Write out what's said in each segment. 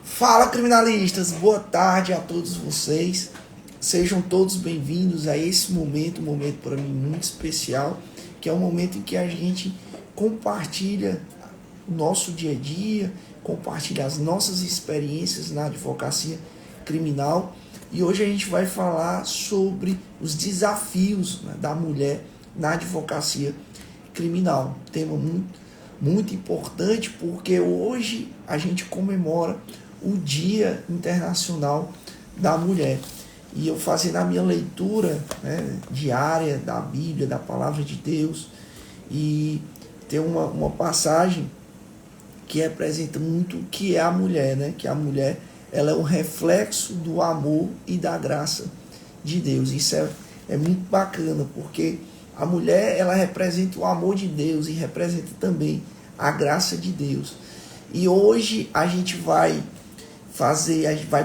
Fala, criminalistas! Boa tarde a todos vocês. Sejam todos bem-vindos a esse momento, um momento para mim muito especial, que é o momento em que a gente compartilha o nosso dia a dia, compartilha as nossas experiências na advocacia criminal. E hoje a gente vai falar sobre os desafios, né, da mulher na advocacia criminal. Tema muito importante, porque hoje a gente comemora o Dia Internacional da Mulher. E eu fazendo a minha leitura, né, diária da Bíblia, da Palavra de Deus, e tem uma passagem que representa muito o que é a mulher, né? Que a mulher, ela é um reflexo do amor e da graça de Deus. Isso é muito bacana, porque a mulher, ela representa o amor de Deus e representa também a graça de Deus. E hoje a gente vai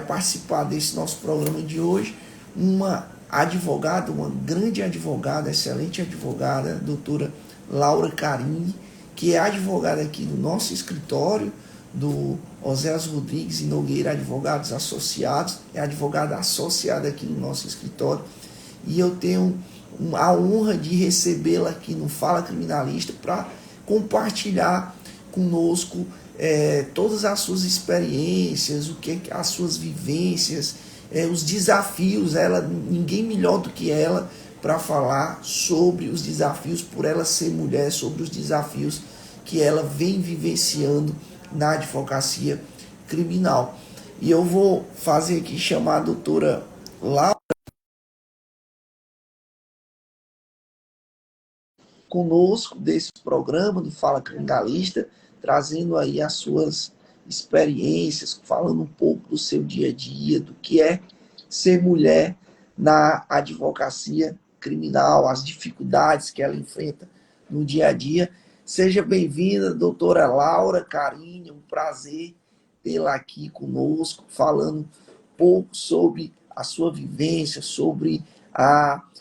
participar desse nosso programa de hoje, uma advogada, uma grande advogada, excelente advogada, doutora Laura Carini, que é advogada aqui do nosso escritório, do Oséias Rodrigues e Nogueira Advogados Associados, é advogada associada aqui no nosso escritório, e eu tenho a honra de recebê-la aqui no Fala Criminalista para compartilhar conosco todas as suas experiências, as suas vivências, os desafios. Ninguém melhor do que ela para falar sobre os desafios, por ela ser mulher, sobre os desafios que ela vem vivenciando na advocacia criminal. E eu vou fazer aqui chamar a doutora Laura conosco desse programa do Fala Criminalista, trazendo aí as suas experiências, falando um pouco do seu dia a dia, do que é ser mulher na advocacia criminal, as dificuldades que ela enfrenta no dia a dia. Seja bem-vinda, doutora Laura Carini, um prazer tê-la aqui conosco, falando um pouco sobre a sua vivência, sobre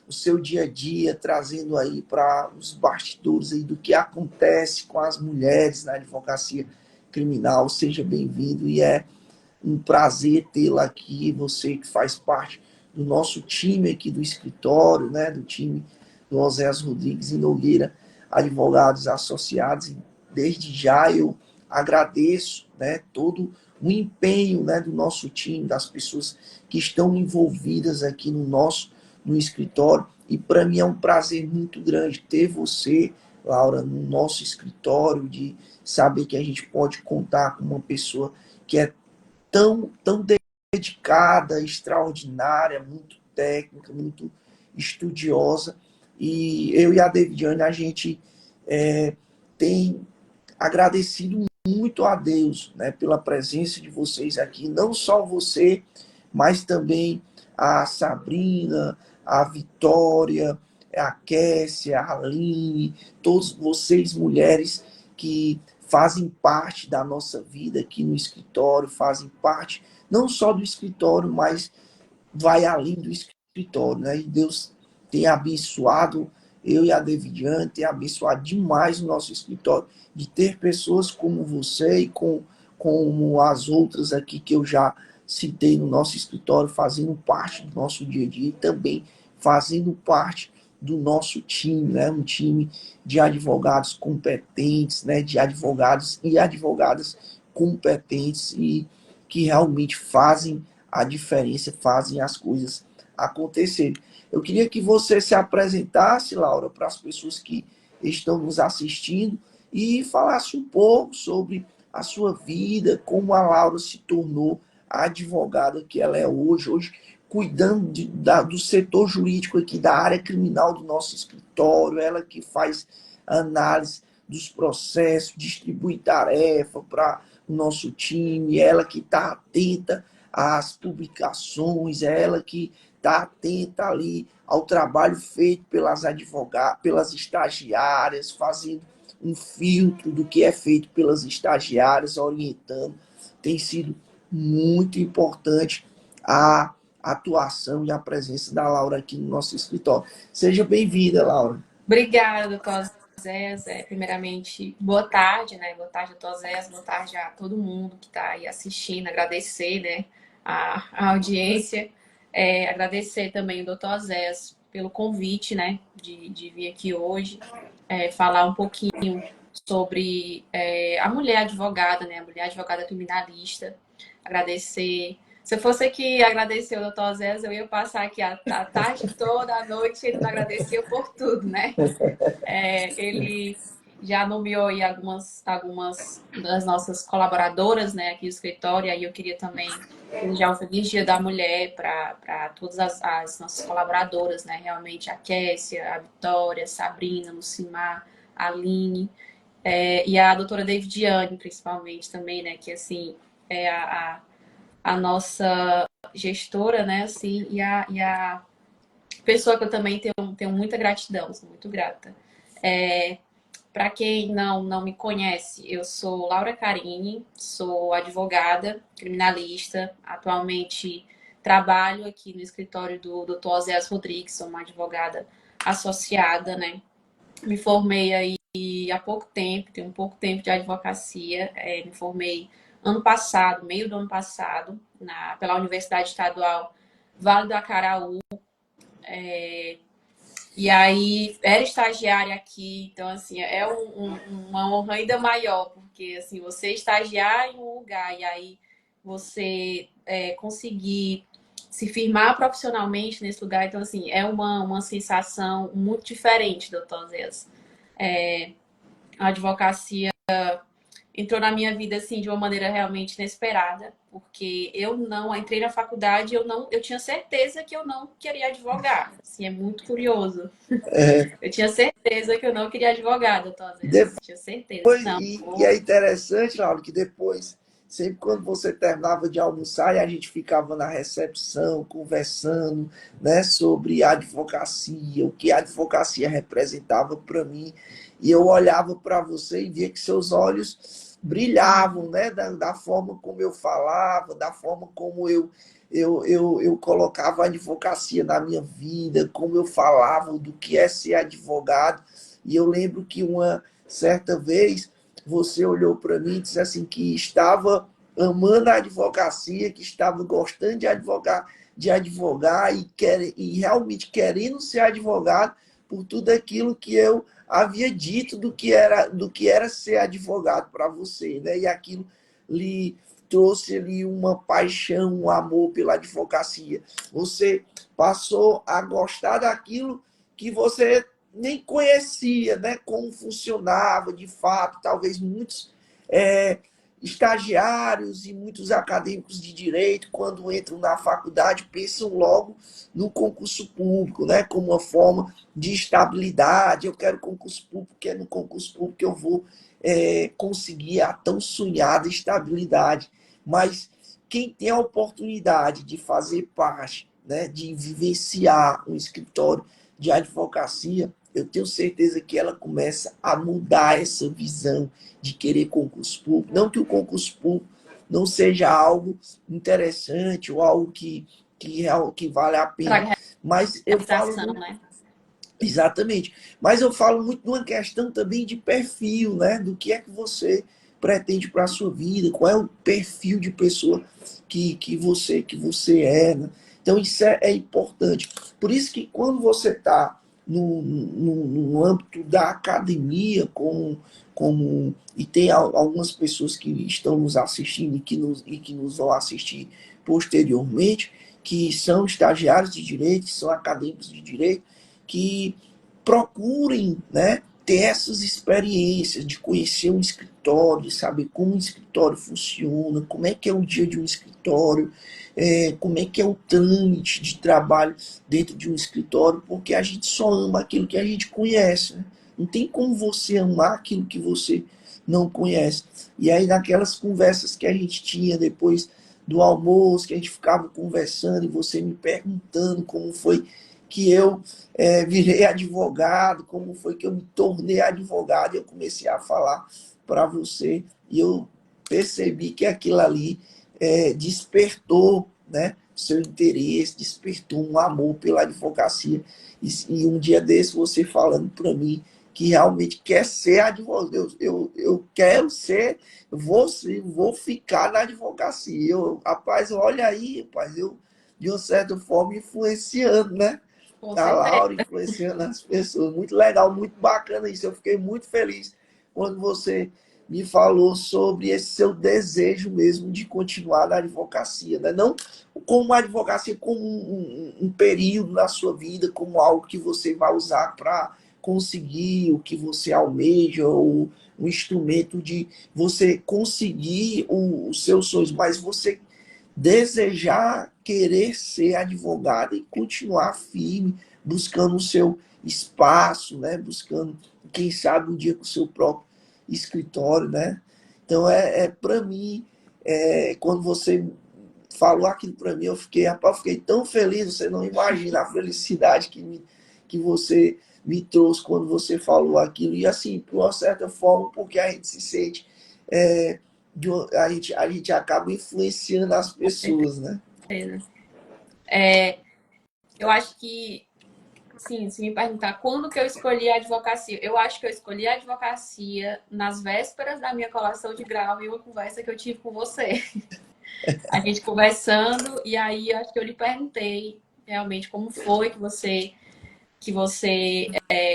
o seu dia a dia, trazendo aí para os bastidores aí do que acontece com as mulheres na advocacia criminal. Seja bem-vindo e é um prazer tê-la aqui, você que faz parte do nosso time aqui do escritório, né, do time do Oséias Rodrigues e Nogueira Advogados Associados. E desde já eu agradeço, né, todo o empenho, né, do nosso time, das pessoas que estão envolvidas aqui no escritório. E para mim é um prazer muito grande ter você, Laura, no nosso escritório, de saber que a gente pode contar com uma pessoa que é tão dedicada, extraordinária, muito técnica, muito estudiosa. E eu e a Davidiane, a gente tem agradecido muito a Deus, né, pela presença de vocês aqui, não só você, mas também a Sabrina, a Vitória, a Kessia, a Aline, todos vocês mulheres que fazem parte da nossa vida aqui no escritório, fazem parte não só do escritório, mas vai além do escritório, né? E Deus tem abençoado eu e a Davidiane, tem abençoado demais o nosso escritório, de ter pessoas como você e como as outras aqui que eu já citei no nosso escritório, fazendo parte do nosso dia a dia e também fazendo parte do nosso time, né? Um time de advogados competentes, né? De advogados e advogadas competentes e que realmente fazem a diferença, fazem as coisas acontecerem. Eu queria que você se apresentasse, Laura, para as pessoas que estão nos assistindo e falasse um pouco sobre a sua vida, como a Laura se tornou a advogada que ela é hoje cuidando do setor jurídico aqui, da área criminal do nosso escritório, ela que faz análise dos processos, distribui tarefa para o nosso time, ela que está atenta às publicações, ela que está atenta ali ao trabalho feito pelas advogadas, pelas estagiárias, fazendo um filtro do que é feito pelas estagiárias, orientando. Tem sido muito importante a atuação e a presença da Laura aqui no nosso escritório. Seja bem-vinda, Laura. Obrigada, Cosme. Oséias. Primeiramente, boa tarde, né? Boa tarde, doutor Oséias, boa tarde a todo mundo que está aí assistindo, agradecer, né, a audiência, agradecer também o doutor Oséias pelo convite, né, de vir aqui hoje, falar um pouquinho sobre a mulher advogada, né, a mulher advogada criminalista, agradecer. Se eu fosse aqui agradecer o doutor Oséias, eu ia passar aqui a tarde toda, a noite, ele me agradecia por tudo, né? Ele já nomeou aí algumas das nossas colaboradoras, né, aqui do escritório, e aí eu queria também desejar um feliz Dia da Mulher para todas as nossas colaboradoras, né, realmente a Kessia, a Vitória, a Sabrina, Lucimar, a Aline, e a doutora Davidiane, principalmente também, né, que assim é a nossa gestora, né, assim, e a pessoa que eu também tenho muita gratidão, sou muito grata. Para quem não me conhece, eu sou Laura Carini, sou advogada criminalista, atualmente trabalho aqui no escritório do Dr. Oséias Rodrigues, sou uma advogada associada, né? Me formei aí há pouco tempo, tenho um pouco tempo de advocacia, me formei ano passado, meio do ano passado, pela Universidade Estadual Vale do Acaraú. E aí, era estagiária aqui, então, assim, é uma honra ainda maior, porque, assim, você estagiar em um lugar e aí você conseguir se firmar profissionalmente nesse lugar, então, assim, é uma sensação muito diferente, doutor Zéas. A advocacia entrou na minha vida assim de uma maneira realmente inesperada, porque eu não entrei na faculdade, eu tinha certeza que eu não queria advogar. Assim, é muito curioso. É, Eu tinha certeza que eu não queria advogar, doutor Zéas. depois, Tinha certeza. Não, e é interessante, Laura, que depois, sempre quando você terminava de almoçar, e a gente ficava na recepção, conversando, né, sobre a advocacia, o que a advocacia representava para mim, e eu olhava para você e via que seus olhos brilhavam, né, da forma como eu falava, da forma como eu colocava a advocacia na minha vida, como eu falava do que é ser advogado. E eu lembro que uma certa vez você olhou para mim e disse assim que estava amando a advocacia, que estava gostando de advogar e realmente querendo ser advogado por tudo aquilo que eu havia dito do que era ser advogado para você, né? E aquilo lhe trouxe ali uma paixão, um amor pela advocacia. Você passou a gostar daquilo que você nem conhecia, né, como funcionava de fato. Talvez muitos estagiários e muitos acadêmicos de direito, quando entram na faculdade, pensam logo no concurso público, né, como uma forma de estabilidade. Eu quero concurso público, porque é no concurso público que eu vou conseguir a tão sonhada estabilidade. Mas quem tem a oportunidade de fazer parte, né, de vivenciar um escritório de advocacia, eu tenho certeza que ela começa a mudar essa visão de querer concurso público. Não que o concurso público não seja algo interessante ou algo que vale a pena, traga mas eu falo realização, muito. né? Exatamente. Mas eu falo muito de uma questão também de perfil, né? Do que é que você pretende para a sua vida, qual é o perfil de pessoa que você é, né? Então isso é importante. Por isso que quando você está no âmbito da academia, e tem algumas pessoas que estão nos assistindo e que nos vão assistir posteriormente, que são estagiários de direito, que são acadêmicos de direito, que procurem, né, ter essas experiências de conhecer um escritório, de saber como um escritório funciona, como é que é o dia de um escritório, como é que é o trâmite de trabalho dentro de um escritório, porque a gente só ama aquilo que a gente conhece, né? Não tem como você amar aquilo que você não conhece. E aí, naquelas conversas que a gente tinha depois do almoço, que a gente ficava conversando e você me perguntando como foi que eu virei advogado, como foi que eu me tornei advogado, e eu comecei a falar para você, e eu percebi que aquilo ali despertou, né, seu interesse, despertou um amor pela advocacia. E um dia desse você falando para mim que realmente quer ser advogado. Eu quero ser, vou ficar na advocacia. Rapaz, olha aí, rapaz, eu, de uma certa forma, influenciando, né? Com A certeza. Laura influenciando as pessoas. Muito legal, muito bacana isso. Eu fiquei muito feliz quando você me falou sobre esse seu desejo mesmo de continuar na advocacia, né? Não como advocacia, como um período na sua vida, como algo que você vai usar para conseguir o que você almeja, ou um instrumento de você conseguir os seus sonhos, mas você desejar querer ser advogado e continuar firme, buscando o seu espaço, né? Buscando, quem sabe, um dia com o seu próprio escritório, né? Então, para mim, quando você falou aquilo para mim, eu fiquei, rapaz, eu fiquei tão feliz, você não imagina a felicidade que você me trouxe quando você falou aquilo. E assim, de uma certa forma, porque a gente se sente, a gente acaba influenciando as Com pessoas, né? certeza. Eu acho que, sim, se me perguntar quando que eu escolhi a advocacia, eu acho que eu escolhi a advocacia nas vésperas da minha colação de grau e uma conversa que eu tive com você. A gente conversando, e aí eu acho que eu lhe perguntei realmente como foi que você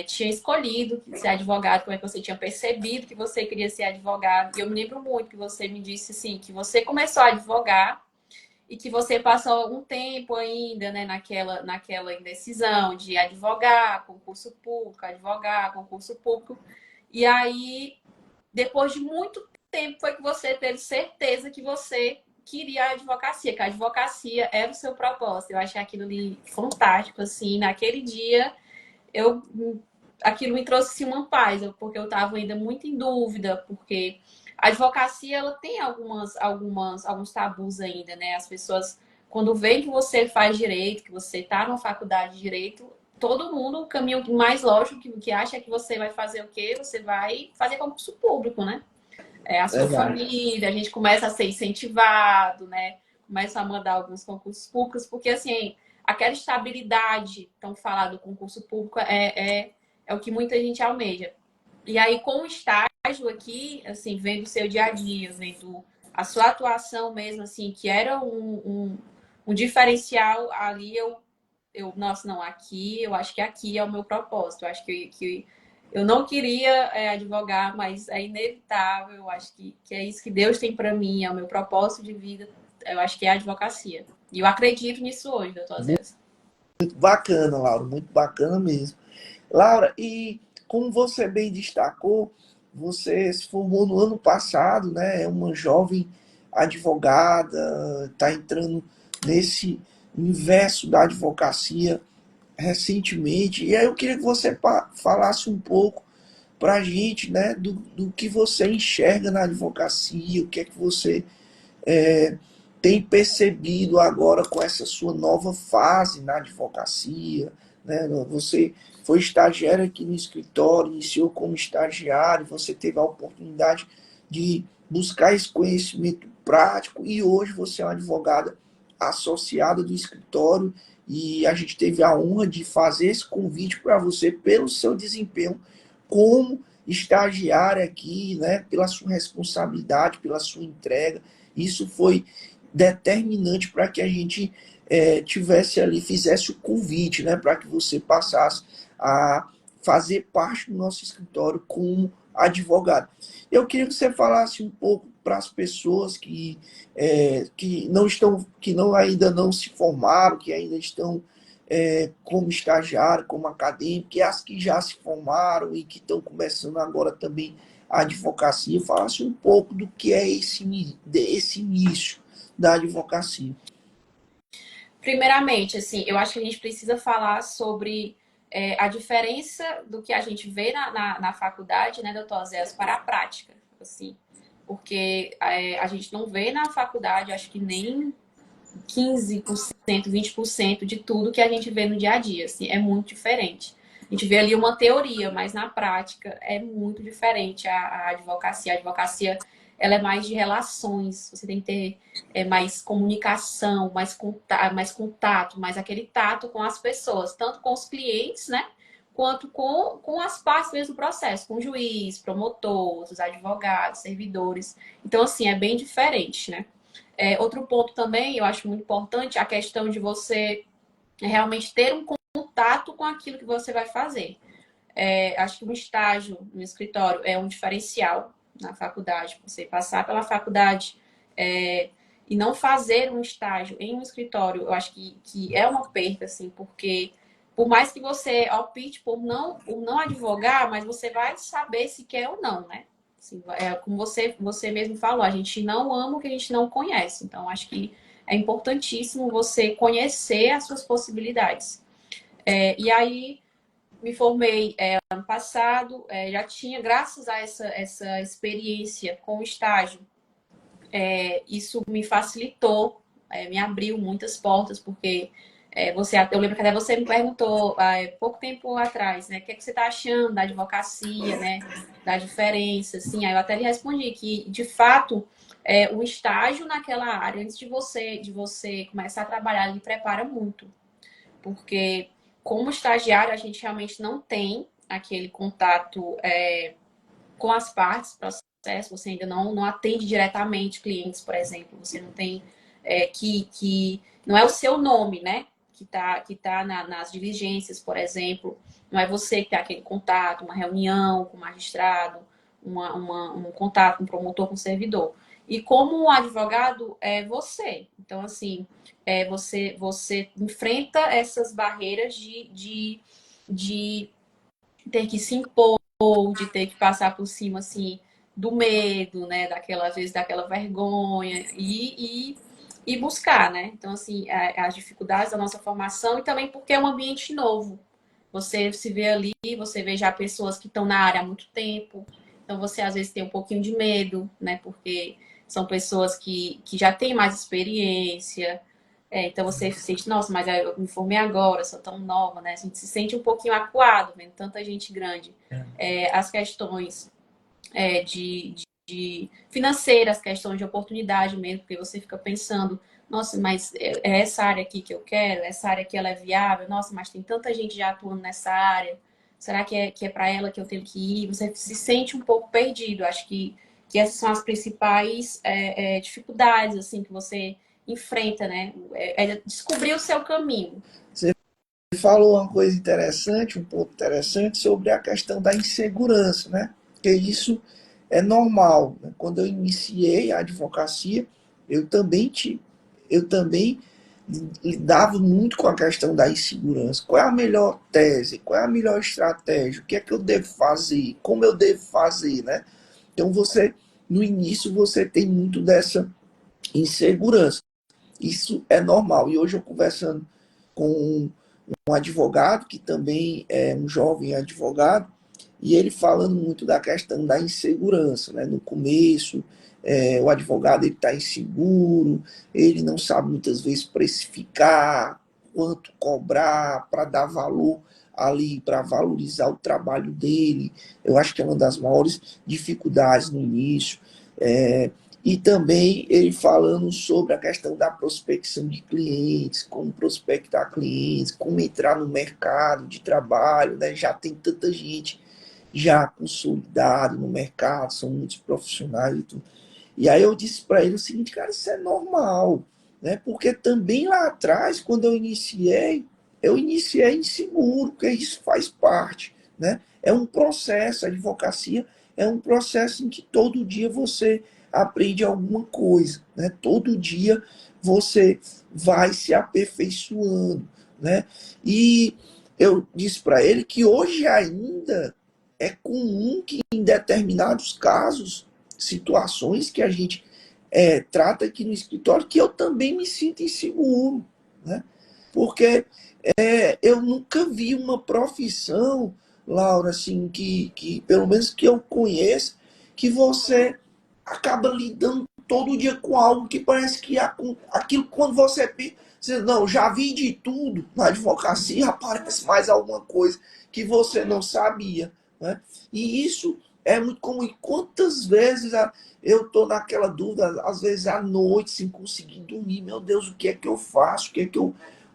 tinha escolhido ser advogado, como é que você tinha percebido que você queria ser advogado. E eu me lembro muito que você me disse assim, que você começou a advogar e que você passou algum tempo ainda, né, naquela indecisão de advogar, concurso público. E aí, depois de muito tempo, foi que você teve certeza que você queria a advocacia, que a advocacia era o seu propósito. Eu achei aquilo ali fantástico, assim, naquele dia eu aquilo me trouxe assim, uma paz, porque eu estava ainda muito em dúvida, porque a advocacia ela tem alguns tabus ainda, né? As pessoas, quando veem que você faz direito, que você está numa faculdade de direito, todo mundo, o caminho mais lógico que acha que você vai fazer o quê? Você vai fazer concurso público, né? É a sua Verdade. família, a gente começa a ser incentivado, né? Começa a mandar alguns concursos públicos, porque assim, aquela estabilidade tão falada do concurso público é o que muita gente almeja. E aí, com o estágio aqui, assim, vendo o seu dia a dia, vendo a sua atuação mesmo, assim, que era um diferencial ali, nossa, não, aqui, eu acho que aqui é o meu propósito. Eu acho que eu não queria advogar, mas é inevitável. Eu acho que é isso que Deus tem para mim, é o meu propósito de vida. Eu acho que é a advocacia. E eu acredito nisso hoje, doutor Muito Zé. bacana, Laura, muito bacana mesmo. Laura, e como você bem destacou, você se formou no ano passado, né? É uma jovem advogada, está entrando nesse universo da advocacia recentemente. E aí eu queria que você falasse um pouco para a gente, né, do que você enxerga na advocacia, o que é que você tem percebido agora com essa sua nova fase na advocacia, né? Você foi estagiário aqui no escritório, iniciou como estagiário, você teve a oportunidade de buscar esse conhecimento prático e hoje você é uma advogada associada do escritório e a gente teve a honra de fazer esse convite para você pelo seu desempenho como estagiária aqui, né? Pela sua responsabilidade, pela sua entrega. Isso foi determinante para que a gente tivesse ali, fizesse o convite, né, para que você passasse a fazer parte do nosso escritório como advogado. Eu queria que você falasse um pouco para as pessoas que não estão, que não, ainda não se formaram, que ainda estão como estagiário, como acadêmico, e as que já se formaram e que estão começando agora também a advocacia, falasse um pouco do que é esse início da advocacia. Primeiramente, assim, eu acho que a gente precisa falar sobre a diferença do que a gente vê na faculdade, né, doutor Zé, para a prática, assim. Porque a gente não vê na faculdade, acho que nem 15%, 20% de tudo que a gente vê no dia a dia, assim, é muito diferente. A gente vê ali uma teoria, mas na prática é muito diferente a advocacia. A advocacia, ela é mais de relações, você tem que ter mais comunicação, mais contato, mais aquele tato com as pessoas, tanto com os clientes, né, quanto com as partes mesmo do processo, com o juiz, promotor, os advogados, servidores. Então, assim, é bem diferente, né? Outro ponto também, eu acho muito importante, a questão de você realmente ter um contato com aquilo que você vai fazer. Acho que um estágio no escritório é um diferencial na faculdade. Você passar pela faculdade e não fazer um estágio em um escritório, eu acho que é uma perda, assim, porque por mais que você opte por não advogar, mas você vai saber se quer ou não, né? Assim, como você mesmo falou, a gente não ama o que a gente não conhece. Então, acho que é importantíssimo você conhecer as suas possibilidades. E aí, me formei ano passado, já tinha, graças a essa experiência com o estágio, isso me facilitou, me abriu muitas portas, porque eu lembro que até você me perguntou pouco tempo atrás, né, o que é que você está achando da advocacia, né, da diferença, assim, aí eu até lhe respondi que, de fato, o estágio naquela área, antes de você começar a trabalhar, ele prepara muito, porque como estagiário a gente realmente não tem aquele contato com as partes do processo, você ainda não atende diretamente clientes, por exemplo, você não tem que não é o seu nome, né? Que tá nas diligências, por exemplo, não é você que tem aquele contato, uma reunião com o magistrado, um contato com o promotor, com o servidor. E como advogado, é você. Então, assim, você enfrenta essas barreiras de ter que se impor, de ter que passar por cima, assim, do medo, né? Às vezes, daquela vergonha e buscar, né? Então, assim, as dificuldades da nossa formação e também porque é um ambiente novo. Você se vê ali, você vê já pessoas que estão na área há muito tempo, então você às vezes tem um pouquinho de medo, né? Porque são pessoas que já têm mais experiência, então você se sente, nossa, mas eu me formei agora, sou tão nova, né? A gente se sente um pouquinho acuado vendo tanta gente grande. As questões de financeiras, questões de oportunidade mesmo, porque você fica pensando, nossa, mas é essa área aqui que eu quero, essa área aqui ela é viável, nossa, mas tem tanta gente já atuando nessa área, será que é para ela que eu tenho que ir? Você se sente um pouco perdido. Acho que essas são as principais dificuldades assim que você enfrenta, né? Descobrir o seu caminho. Você falou uma coisa interessante, um ponto interessante sobre a questão da insegurança, né? Porque isso é normal, né? Quando eu iniciei a advocacia, eu também eu também lidava muito com a questão da insegurança. Qual é a melhor tese? Qual é a melhor estratégia? O que é que eu devo fazer? Como eu devo fazer, né? Então no início você tem muito dessa insegurança. Isso é normal. E hoje eu conversando com um advogado, que também é um jovem advogado, e ele falando muito da questão da insegurança, né? No começo, o advogado está inseguro, ele não sabe muitas vezes precificar, quanto cobrar para dar valor ali, para valorizar o trabalho dele. Eu acho que é uma das maiores dificuldades no início. E também ele falando sobre a questão da prospecção de clientes, como prospectar clientes, como entrar no mercado de trabalho, né? Já tem tanta gente já consolidado no mercado, são muitos profissionais e tudo. E aí eu disse para ele o seguinte, cara, isso é normal, né? Porque também lá atrás, quando eu iniciei inseguro, porque isso faz parte, né? É um processo, a advocacia é um processo em que todo dia você aprende alguma coisa, né? Todo dia você vai se aperfeiçoando, né? E eu disse para ele que hoje ainda é comum que em determinados casos, situações que a gente trata aqui no escritório, que eu também me sinto inseguro, né? Porque eu nunca vi uma profissão, Laura, assim, que pelo menos que eu conheça, que você acaba lidando todo dia com algo que parece que aquilo quando você pensa, não, já vi de tudo na advocacia, aparece mais alguma coisa que você não sabia, né? E isso é muito comum. E quantas vezes eu estou naquela dúvida, às vezes à noite, sem conseguir dormir, meu Deus, o que é que eu faço?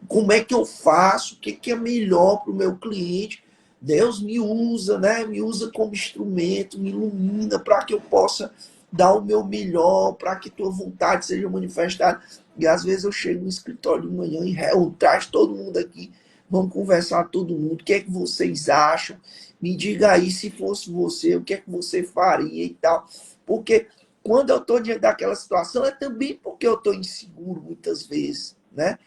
Como é que eu faço? O que é melhor para o meu cliente? Deus me usa, né? Me usa como instrumento, me ilumina para que eu possa dar o meu melhor, para que tua vontade seja manifestada. E às vezes eu chego no escritório de manhã e reúno, traz todo mundo aqui, vamos conversar todo mundo, o que é que vocês acham? Me diga aí, se fosse você, o que é que você faria e tal. Porque quando eu estou diante daquela situação, é também porque eu estou inseguro muitas vezes, né?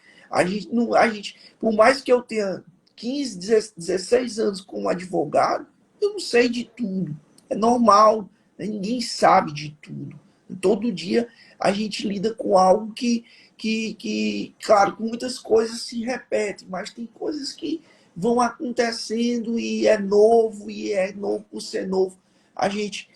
Por mais que eu tenha 15, 16 anos como advogado, eu não sei de tudo. É normal, né? Ninguém sabe de tudo. Todo dia a gente lida com algo claro, com muitas coisas se repetem, mas tem coisas que vão acontecendo e é novo por ser novo. A gente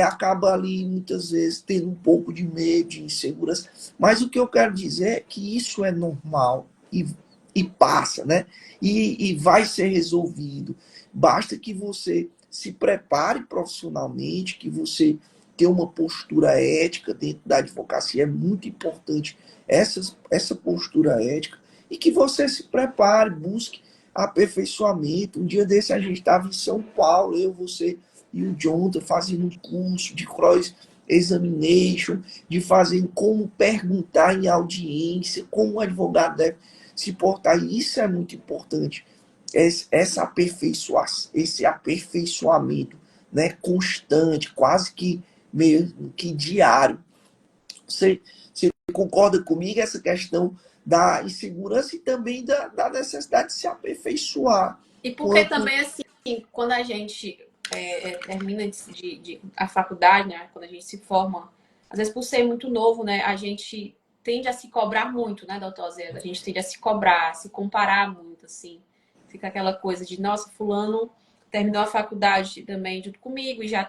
acaba ali muitas vezes tendo um pouco de medo, de insegurança. Mas o que eu quero dizer é que isso é normal e passa, né? E vai ser resolvido. Basta que você se prepare profissionalmente, que você tenha uma postura ética dentro da advocacia. É muito importante essa postura ética e que você se prepare, busque aperfeiçoamento. Um dia desse a gente estava em São Paulo, eu, você e o Jonathan fazendo um curso de cross-examination, de fazer como perguntar em audiência, como o advogado deve se portar. E isso é muito importante, esse aperfeiçoamento, né, constante, quase que meio que diário. Você concorda comigo essa questão da insegurança e também da necessidade de se aperfeiçoar? E porque também, assim, quando a gente termina a faculdade, né? Quando a gente se forma, às vezes por ser muito novo, né? A gente tende a se cobrar muito, né, doutor Zé? A gente tende a se cobrar, a se comparar muito, assim. Fica aquela coisa de, nossa, fulano terminou a faculdade também junto comigo e já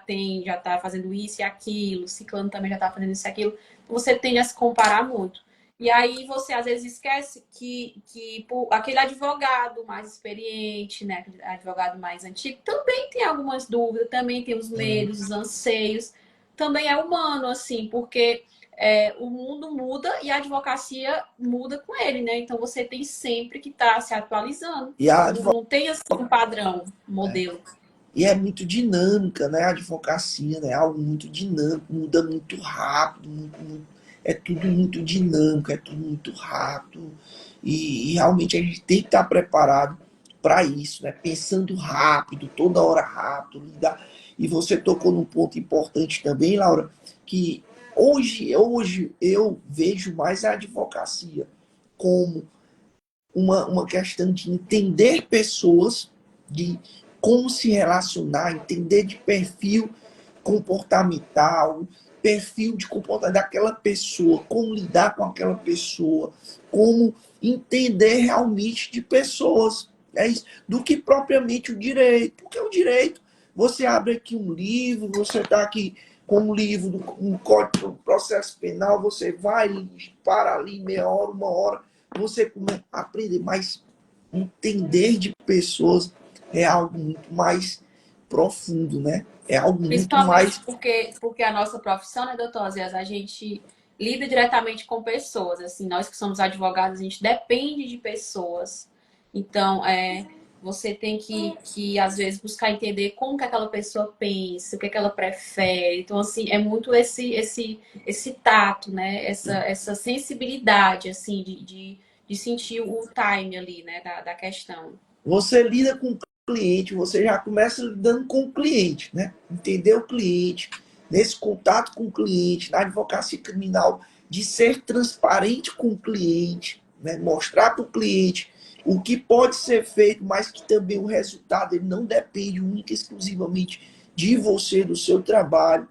tá fazendo isso e aquilo, ciclano também já tá fazendo isso e aquilo. Você tende a se comparar muito. E aí você às vezes esquece que aquele advogado mais experiente, né, aquele advogado mais antigo, também tem algumas dúvidas, também tem os medos, os anseios, também é humano, assim, porque o mundo muda e a advocacia muda com ele, né? Então você tem sempre que estar se atualizando. E a Não tem assim um padrão, um modelo. E é muito dinâmica, né? A advocacia, né? É algo muito dinâmico, muda muito rápido, é tudo muito dinâmico, é tudo muito rápido. E realmente a gente tem que estar preparado para isso, né? Pensando rápido, toda hora rápido, lidar. E você tocou num ponto importante também, Laura, que hoje eu vejo mais a advocacia como uma questão de entender pessoas, de como se relacionar, entender de perfil comportamental, perfil de comportamento daquela pessoa, como lidar com aquela pessoa, como entender realmente de pessoas, é isso, do que propriamente o direito. Porque o direito, você abre aqui um livro, você está aqui com um livro, um código do processo penal, você vai, para ali meia hora, uma hora, você começa a aprender, mas entender de pessoas é algo muito mais profundo, né? É algo muito Principalmente mais. porque a nossa profissão, né, doutor Zé, a gente lida diretamente com pessoas. Assim, nós que somos advogados, a gente depende de pessoas. Então, você tem que, às vezes, buscar entender como que aquela pessoa pensa, o que, é que ela prefere. Então, assim, é muito esse tato, né? Essa sensibilidade, assim, de sentir o time ali, né, da questão. Você lida com o cliente, você já começa lidando com o cliente, né? Entender o cliente, nesse contato com o cliente, na advocacia criminal, de ser transparente com o cliente, né? Mostrar para o cliente o que pode ser feito, mas que também o resultado ele não depende única e exclusivamente de você, do seu trabalho.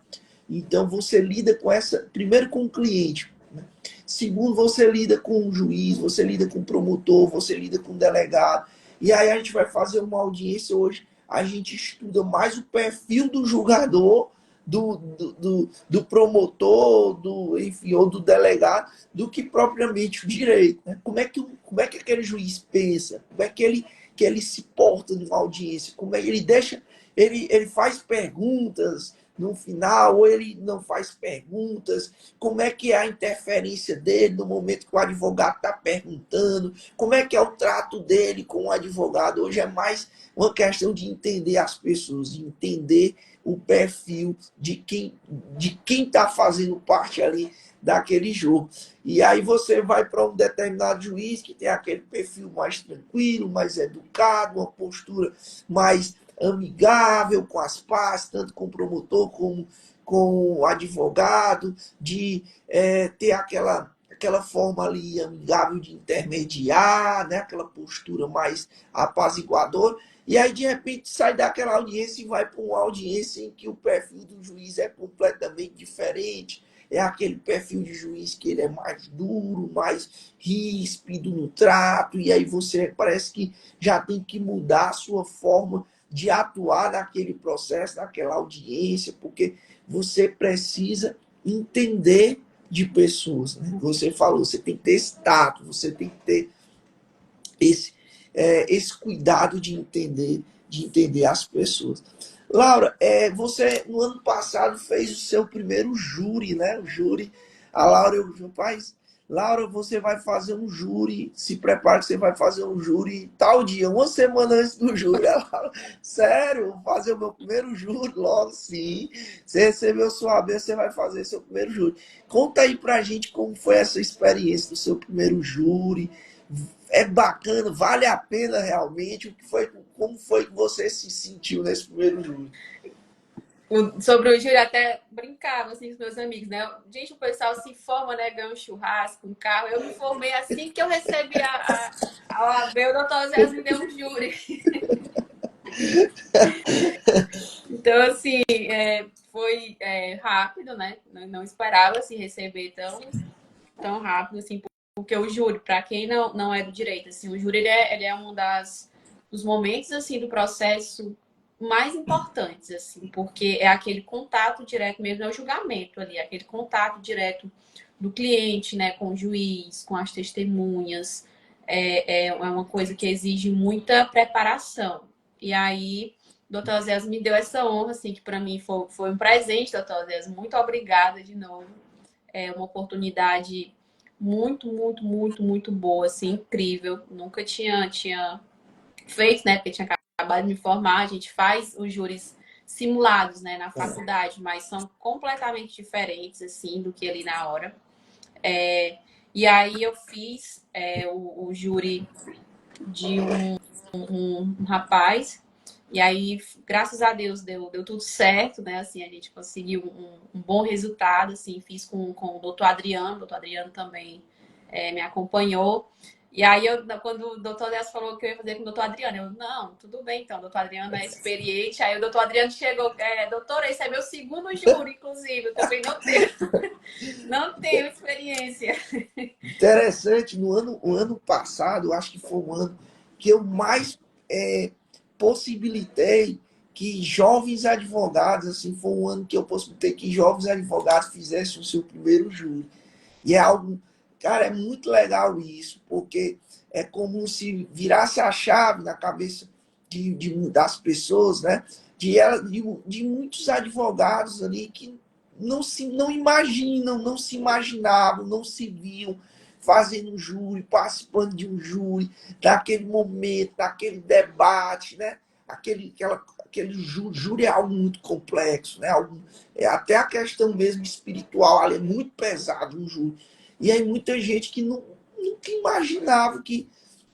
Então você lida com essa, primeiro com o cliente, né? Segundo, você lida com o juiz, você lida com o promotor, você lida com o delegado. E aí a gente vai fazer uma audiência hoje, a gente estuda mais o perfil do julgador, do promotor, enfim, ou do delegado, do que propriamente o direito. Né? Como é que aquele juiz pensa? Como é que ele se porta numa audiência? Como é que ele deixa, ele faz perguntas, no final, ou ele não faz perguntas, como é que é a interferência dele no momento que o advogado está perguntando, como é que é o trato dele com o advogado. Hoje é mais uma questão de entender as pessoas, de entender o perfil de quem está fazendo parte ali daquele jogo. E aí você vai para um determinado juiz que tem aquele perfil mais tranquilo, mais educado, uma postura mais amigável com as partes, tanto com o promotor como com o advogado, de ter aquela forma ali amigável de intermediar, né? Aquela postura mais apaziguadora. E aí, de repente, sai daquela audiência e vai para uma audiência em que o perfil do juiz é completamente diferente. É aquele perfil de juiz que ele é mais duro, mais ríspido no trato, e aí você parece que já tem que mudar a sua forma de atuar naquele processo, naquela audiência, porque você precisa entender de pessoas. Né? Você falou, você tem que ter esse tato, você tem que ter esse cuidado de entender as pessoas. Laura, você no ano passado fez o seu primeiro júri, né? O júri. A Laura, rapaz, Laura, você vai fazer um júri, se prepare que você vai fazer um júri tal dia, uma semana antes do júri. A Laura, sério, vou fazer o meu primeiro júri logo, sim. Você recebeu sua vez, você vai fazer seu primeiro júri. Conta aí pra gente como foi essa experiência do seu primeiro júri. É bacana, vale a pena realmente? Como foi que você se sentiu nesse primeiro júri? Sobre o júri, até brincava assim com os meus amigos, né? Gente, o pessoal se forma, né? Ganha um churrasco, um carro. Eu me formei assim que eu recebi a OAB, o doutor Zé me deu um júri. Então, assim, foi rápido, né? Não esperava assim, receber tão rápido, assim, porque o júri, para quem não é do direito, assim, o júri ele é um dos momentos assim do processo mais importantes, assim, porque é aquele contato direto mesmo, é o julgamento ali, aquele contato direto do cliente, né, com o juiz, com as testemunhas, é uma coisa que exige muita preparação. E aí, doutor Zé me deu essa honra, assim, que para mim foi um presente, doutor Zé. Muito obrigada de novo. É uma oportunidade muito, muito, muito, muito boa, assim, incrível. Nunca tinha feito, né? Porque tinha acabado de me formar. A gente faz os júris simulados, né, na faculdade, mas são completamente diferentes, assim, do que ali na hora. E aí eu fiz o júri de um rapaz. E aí, graças a Deus, deu tudo certo, né? Assim, a gente conseguiu um bom resultado, assim, fiz com o doutor Adriano também me acompanhou. E aí, quando o doutor Décio falou que eu ia fazer com o doutor Adriano, eu, não, tudo bem, então, o doutor Adriano é experiente. Aí o doutor Adriano chegou, doutora, esse é meu segundo júri, inclusive, eu também não tenho experiência. Interessante, o ano passado, eu acho que foi o ano que eu mais possibilitei que jovens advogados, assim, foi um ano que eu possibilitei que jovens advogados fizessem o seu primeiro júri. E é algo, cara, é muito legal isso, porque é como se virasse a chave na cabeça das pessoas, né? De muitos advogados ali que não imaginam, não se imaginavam, não se viam fazendo um júri, participando de um júri, daquele momento, daquele debate, né? Aquele júri é algo muito complexo, né? Até a questão mesmo espiritual ali é muito pesado no júri. E aí muita gente que nunca imaginava que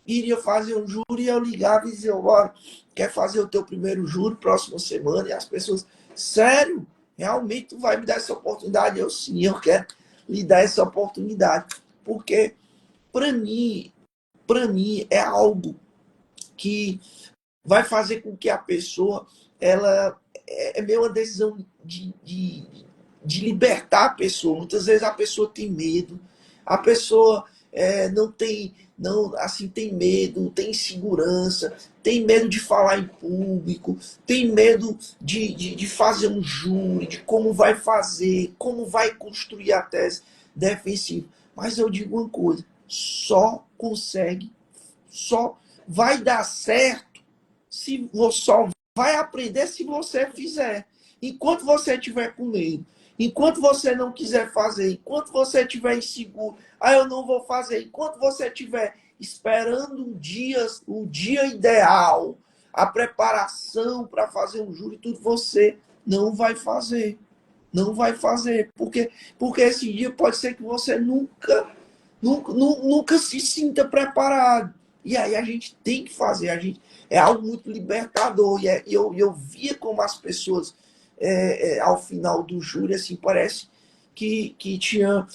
iria fazer um júri, e eu ligava e dizia, olha, quer fazer o teu primeiro júri próxima semana? E as pessoas, sério? Realmente tu vai me dar essa oportunidade? Eu sim, eu quero lhe dar essa oportunidade. Porque, para mim, é algo que vai fazer com que a pessoa, ela é meio uma decisão de libertar a pessoa. Muitas vezes a pessoa tem medo, a pessoa não assim tem medo, tem insegurança, tem medo de falar em público, tem medo de fazer um júri, de como vai fazer, como vai construir a tese defensiva. Mas eu digo uma coisa, só vai dar certo se você só vai aprender se você fizer. Enquanto você estiver com medo, enquanto você não quiser fazer, enquanto você estiver inseguro, eu não vou fazer. Enquanto você estiver esperando o dia ideal, a preparação para fazer um júri, tudo, você não vai fazer. Não vai fazer. Porque esse dia pode ser que você nunca se sinta preparado. E aí a gente tem que fazer. É algo muito libertador. E eu via como as pessoas, ao final do júri, assim, parece que tinham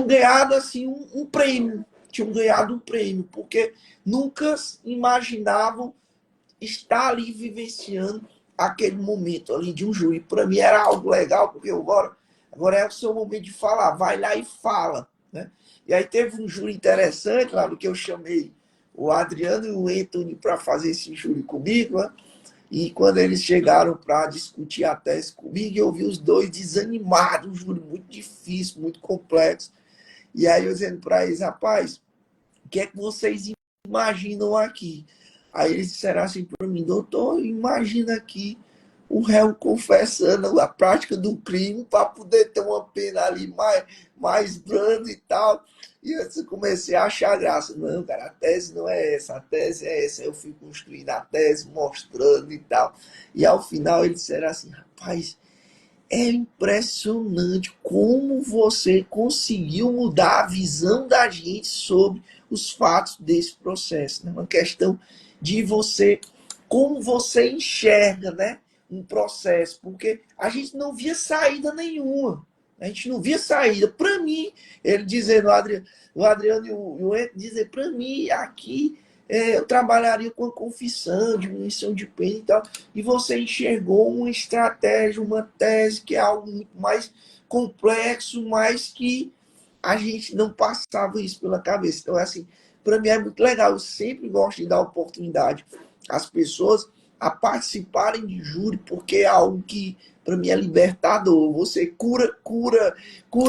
ganhado assim, um prêmio. Tinham ganhado um prêmio. Porque nunca imaginavam estar ali vivenciando aquele momento ali de um júri. Para mim era algo legal, porque agora é o seu momento de falar, vai lá e fala, né? E aí teve um júri interessante, lá que eu chamei o Adriano e o Anthony para fazer esse júri comigo, né? E quando eles chegaram para discutir a tese comigo, eu vi os dois desanimados, um júri muito difícil, muito complexo. E aí eu dizendo para eles, rapaz, o que é que vocês imaginam aqui? Aí eles disseram assim para mim, doutor, imagina aqui o réu confessando a prática do crime para poder ter uma pena ali mais branda e tal. E eu comecei a achar graça. Não, cara, a tese não é essa, a tese é essa. Eu fui construindo a tese, mostrando e tal. E ao final eles disseram assim, rapaz, é impressionante como você conseguiu mudar a visão da gente sobre os fatos desse processo. Né? Uma questão de você, como você enxerga, né, um processo, porque a gente não via saída nenhuma. A gente não via saída. Para mim, ele dizendo, o Adriano e o Ed dizer, para mim, aqui eu trabalharia com a confissão, diminuição de pena e tal, e você enxergou uma estratégia, uma tese que é algo muito mais complexo, mas que a gente não passava isso pela cabeça. Então, assim, para mim é muito legal. Eu sempre gosto de dar oportunidade às pessoas a participarem de júri, porque é algo que, para mim, é libertador. Você cura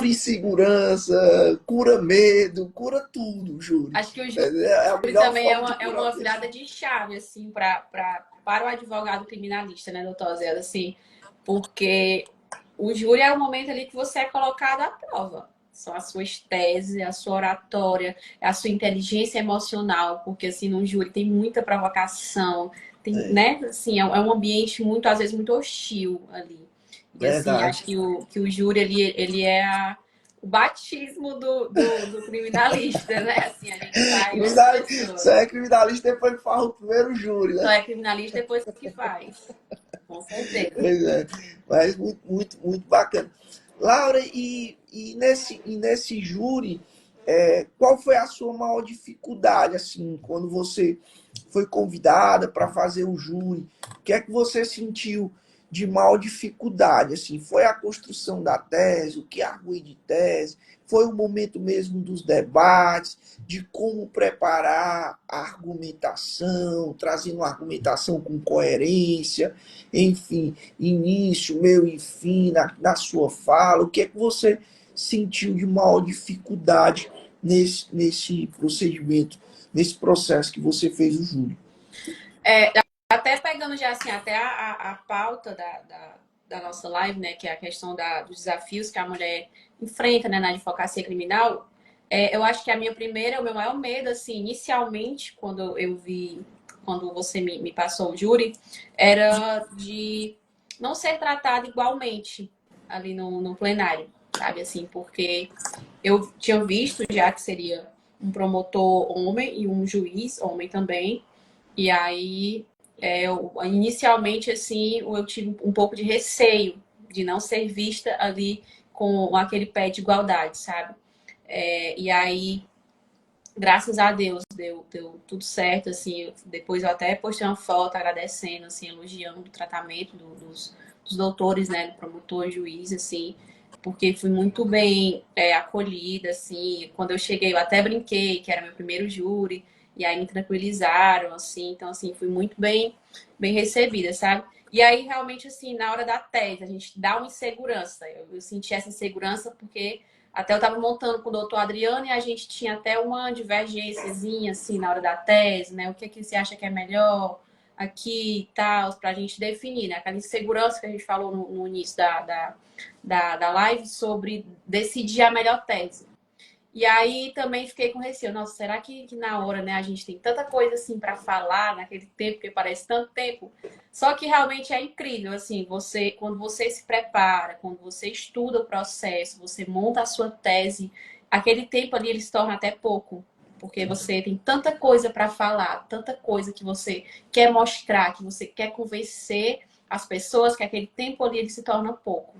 insegurança, cura medo, cura tudo, júri. Acho que o É a júri melhor também forma de é curar uma a virada pessoa. de chave, assim, para o advogado criminalista, né, doutor Zé? Assim, porque o júri é o momento ali que você é colocado à prova. São as suas teses, a sua oratória, a sua inteligência emocional, porque assim, no júri tem muita provocação, tem, É, né? Assim, é um ambiente muito, às vezes, muito hostil ali. E assim, acho verdade. que o júri ele é o batismo do criminalista, né? Assim, a gente sai outra Só pessoa. é criminalista depois que faz o primeiro júri, Só né? é criminalista depois que faz. Com certeza. Pois é. Mas muito, muito, muito bacana. Laura, e nesse júri, qual foi a sua maior dificuldade, assim, quando você foi convidada para fazer o júri? O que é que você sentiu de maior dificuldade? Assim, foi a construção da tese, o que arguir de tese? Foi o momento mesmo dos debates, de como preparar a argumentação, trazendo uma argumentação com coerência, enfim, início, meio e fim na sua fala? O que é que você sentiu de maior dificuldade nesse procedimento, nesse processo que você fez o júri? Até pegando já assim, até a pauta da nossa live, né? Que é a questão dos desafios que a mulher enfrenta, né, na advocacia criminal. Eu acho que o meu maior medo, assim, inicialmente, quando você me passou o júri, era de não ser tratada igualmente ali no plenário, sabe? Assim, porque eu tinha visto já que seria um promotor homem e um juiz homem também. E aí, inicialmente, assim, eu tive um pouco de receio de não ser vista ali com aquele pé de igualdade, sabe? E aí, graças a Deus, deu tudo certo, assim. Depois eu até postei uma foto agradecendo, assim, elogiando o tratamento dos doutores, né, do promotor, juiz, assim, porque fui muito bem acolhida, assim. Quando eu cheguei, eu até brinquei que era meu primeiro júri, e aí me tranquilizaram, assim. Então, assim, fui muito bem recebida, sabe? E aí, realmente, assim, na hora da tese, a gente dá uma insegurança. Eu senti essa insegurança porque até eu estava montando com o doutor Adriano e a gente tinha até uma divergênciazinha, assim, na hora da tese, né? O que é que você acha que é melhor? aqui e tal, para a gente definir, né? Aquela insegurança que a gente falou no início da live sobre decidir a melhor tese. E aí também fiquei com receio, nossa, será que na hora, né, a gente tem tanta coisa assim para falar naquele tempo, que parece tanto tempo. Só que realmente é incrível, assim, quando você se prepara, quando você estuda o processo, você monta a sua tese, aquele tempo ali ele se torna até pouco, porque você tem tanta coisa para falar, tanta coisa que você quer mostrar, que você quer convencer as pessoas, que aquele tempo ali ele se torna pouco.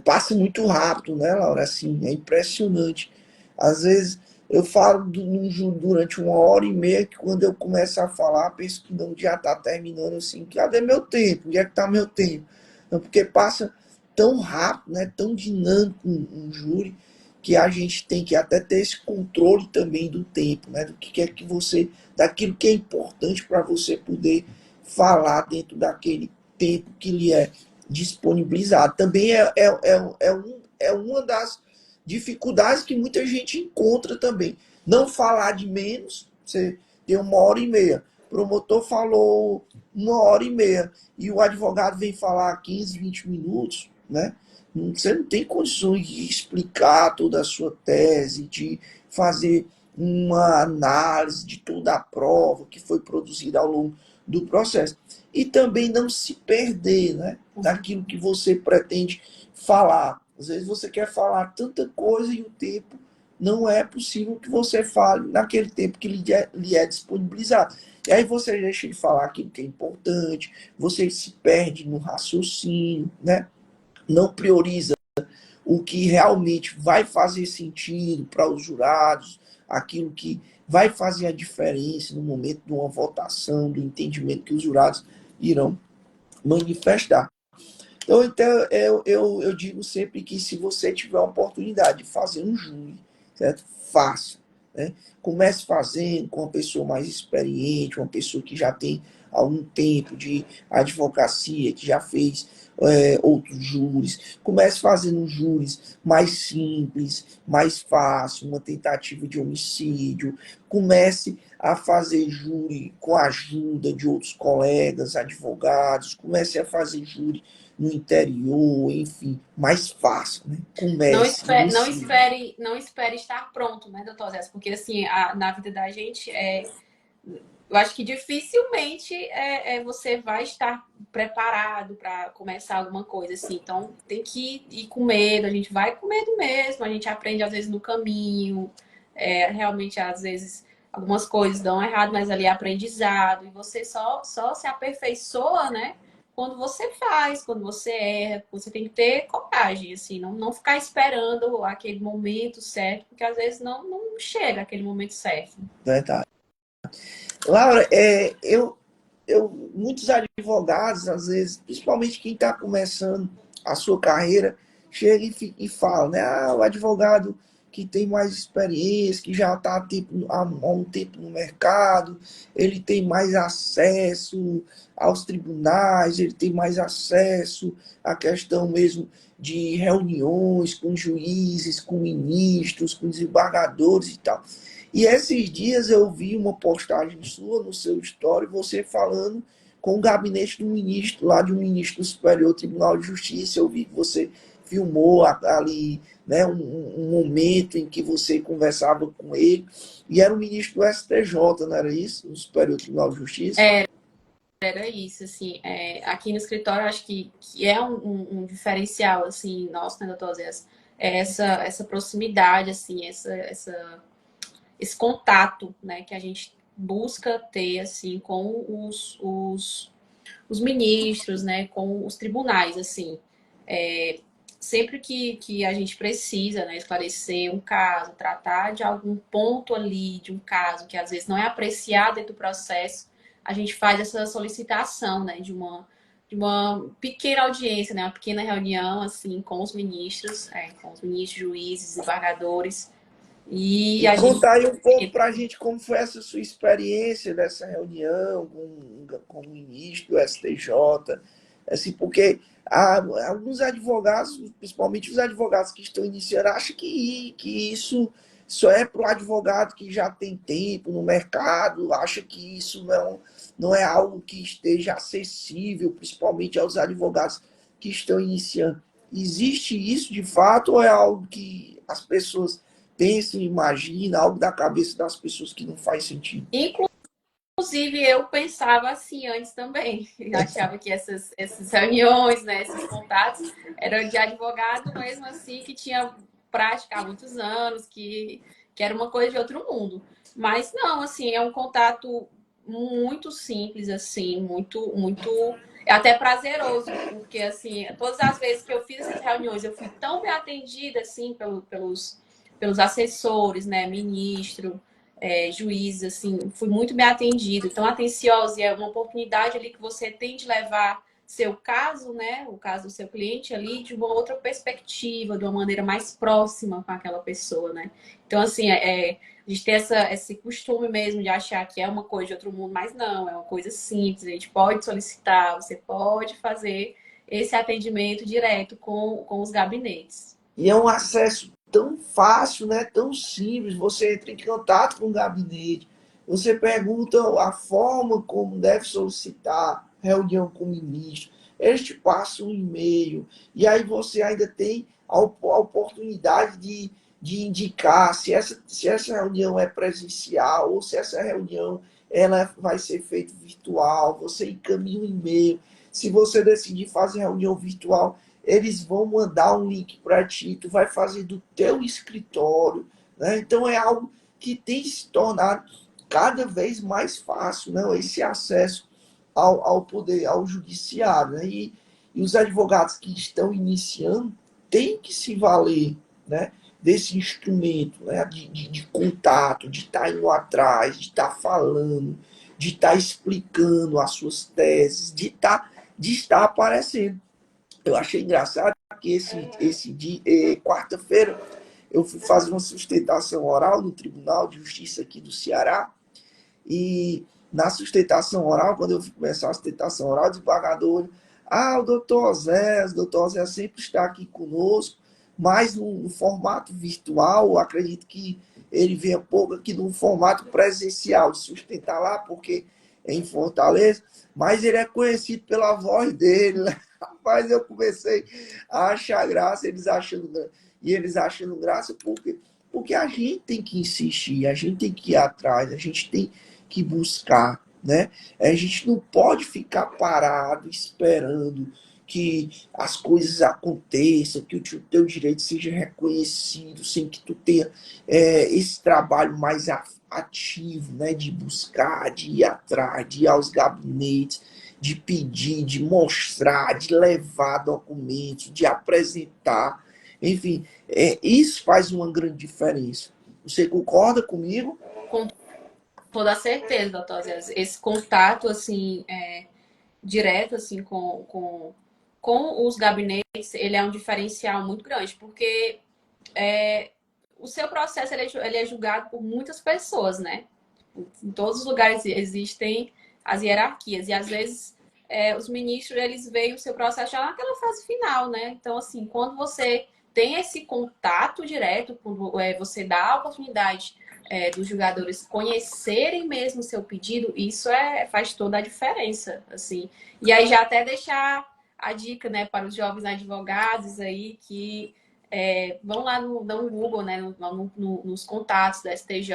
Passa muito rápido, né, Laura? Assim, é impressionante. Às vezes eu falo durante 1 hora e meia, que quando eu começo a falar, penso que não já está terminando assim. Cadê meu tempo? Onde é que está meu tempo? Não, porque passa tão rápido, né, tão dinâmico um júri, que a gente tem que até ter esse controle também do tempo, né? Do que é que você, daquilo que é importante para você poder falar dentro daquele tempo que lhe é disponibilizado. Também é uma das dificuldades que muita gente encontra também. Não falar de menos, você tem 1 hora e meia. O promotor falou 1 hora e meia e o advogado vem falar 15, 20 minutos, né? Você não tem condições de explicar toda a sua tese, de fazer uma análise de toda a prova que foi produzida ao longo do processo. E também não se perder, né, daquilo que você pretende falar. Às vezes você quer falar tanta coisa e o tempo não é possível que você fale naquele tempo que lhe é disponibilizado. E aí você deixa de falar aquilo que é importante, você se perde no raciocínio, né? Não prioriza o que realmente vai fazer sentido para os jurados, aquilo que vai fazer a diferença no momento de uma votação, do entendimento que os jurados irão manifestar. Então eu digo sempre que se você tiver a oportunidade de fazer um júri, certo? Faça. Né? Comece fazendo com uma pessoa mais experiente, uma pessoa que já tem algum tempo de advocacia, que já fez outros júris. Comece fazendo júris mais simples, mais fácil, uma tentativa de homicídio. Comece a fazer júri com a ajuda de outros colegas, advogados. Comece a fazer júri no interior, enfim, mais fácil, né? Comece, inicie. Não espere estar pronto, né, doutor Zé? Porque assim, na vida da gente eu acho que dificilmente você vai estar preparado para começar alguma coisa assim. Então tem que ir com medo, a gente vai com medo mesmo, a gente aprende às vezes no caminho, realmente às vezes algumas coisas dão errado, mas ali é aprendizado, e você só se aperfeiçoa, né? Quando você faz, quando você erra, você tem que ter coragem, assim, não ficar esperando aquele momento certo, porque às vezes não chega aquele momento certo. Verdade. Laura, muitos advogados, às vezes, principalmente quem está começando a sua carreira, chega e fala, né? Ah, o advogado que tem mais experiência, que já está há um tempo no mercado, ele tem mais acesso aos tribunais, ele tem mais acesso à questão mesmo de reuniões com juízes, com ministros, com desembargadores e tal. E esses dias eu vi uma postagem sua no seu story, você falando com o gabinete do ministro, lá de um ministro do Superior Tribunal de Justiça. Eu vi que você filmou ali, né, um momento em que você conversava com ele, e era o ministro do STJ, não era isso? Do Superior Tribunal de Justiça? Era isso, assim, aqui no escritório acho que é um diferencial, assim, nosso, né, doutor Zé? Essa proximidade, assim, esse contato, né, que a gente busca ter, assim, com os ministros, né, com os tribunais, assim. Sempre que a gente precisa, né, esclarecer um caso, tratar de algum ponto ali de um caso que às vezes não é apreciado dentro do processo, a gente faz essa solicitação, né, de uma pequena audiência, né, uma pequena reunião assim com os ministros, juízes, desembargadores, e E a gente contar aí um pouco para a gente como foi essa sua experiência dessa reunião com o ministro do STJ, assim, porque alguns advogados, principalmente os advogados que estão iniciando, acham que isso Isso é para o advogado que já tem tempo no mercado, acha que isso não é algo que esteja acessível, principalmente aos advogados que estão iniciando. Existe isso de fato ou é algo que as pessoas pensam, imaginam, algo da cabeça das pessoas que não faz sentido? Inclusive, eu pensava assim antes também. Eu achava que essas reuniões, né, esses contatos, eram de advogado mesmo assim, que tinha prática há muitos anos, que era uma coisa de outro mundo. Mas não, assim, é um contato muito simples, assim, muito é até prazeroso, porque assim, todas as vezes que eu fiz essas reuniões, eu fui tão bem atendida assim pelos assessores, né, ministro, juiz, assim, fui muito bem atendido, tão atenciosa, e é uma oportunidade ali que você tem de levar seu caso, né, o caso do seu cliente ali, de uma outra perspectiva, de uma maneira mais próxima com aquela pessoa, né. Então, assim, a gente tem esse costume mesmo de achar que é uma coisa de outro mundo, mas não, é uma coisa simples, a gente pode solicitar, você pode fazer esse atendimento direto com os gabinetes. E é um acesso tão fácil, né? Tão simples. Você entra em contato com o gabinete, você pergunta a forma como deve solicitar reunião com o ministro, eles te passam um e-mail, e aí você ainda tem a oportunidade de indicar se essa reunião é presencial ou se essa reunião ela vai ser feita virtual. Você encaminha um e-mail. Se você decidir fazer reunião virtual, eles vão mandar um link para ti, tu vai fazer do teu escritório, né? Então é algo que tem se tornado cada vez mais fácil, né? Esse acesso ao poder, ao judiciário, né? E os advogados que estão iniciando têm que se valer, né, desse instrumento, né, de contato, de estar indo atrás, de estar falando, de estar explicando as suas teses, de estar aparecendo. Eu achei engraçado que esse dia, quarta-feira, eu fui fazer uma sustentação oral no Tribunal de Justiça aqui do Ceará. E na sustentação oral, quando eu fui começar a sustentação oral, o desembargador, o doutor Osé sempre está aqui conosco, mas no formato virtual, acredito que ele venha pouco aqui no formato presencial, sustentar lá, porque é em Fortaleza, mas ele é conhecido pela voz dele, né? Rapaz, eu comecei a achar graça, eles achando graça, porque a gente tem que insistir, a gente tem que ir atrás, a gente tem que buscar, né? A gente não pode ficar parado esperando que as coisas aconteçam, que o teu direito seja reconhecido, sem que tu tenha esse trabalho mais ativo, né? De buscar, de ir atrás, de ir aos gabinetes, de pedir, de mostrar, de levar documentos, de apresentar. Enfim, isso faz uma grande diferença. Você concorda comigo? Com toda certeza, doutor Zé. Esse contato, assim, direto, assim, com os gabinetes, ele é um diferencial muito grande, porque o seu processo ele é julgado por muitas pessoas, né? Em todos os lugares existem as hierarquias, e às vezes os ministros, eles veem o seu processo já naquela fase final, né? Então, assim, quando você tem esse contato direto, quando você dá a oportunidade dos julgadores conhecerem mesmo o seu pedido, isso faz toda a diferença, assim. E aí já até deixar a dica, né, para os jovens advogados aí que vão lá no Google, né, nos contatos da STJ,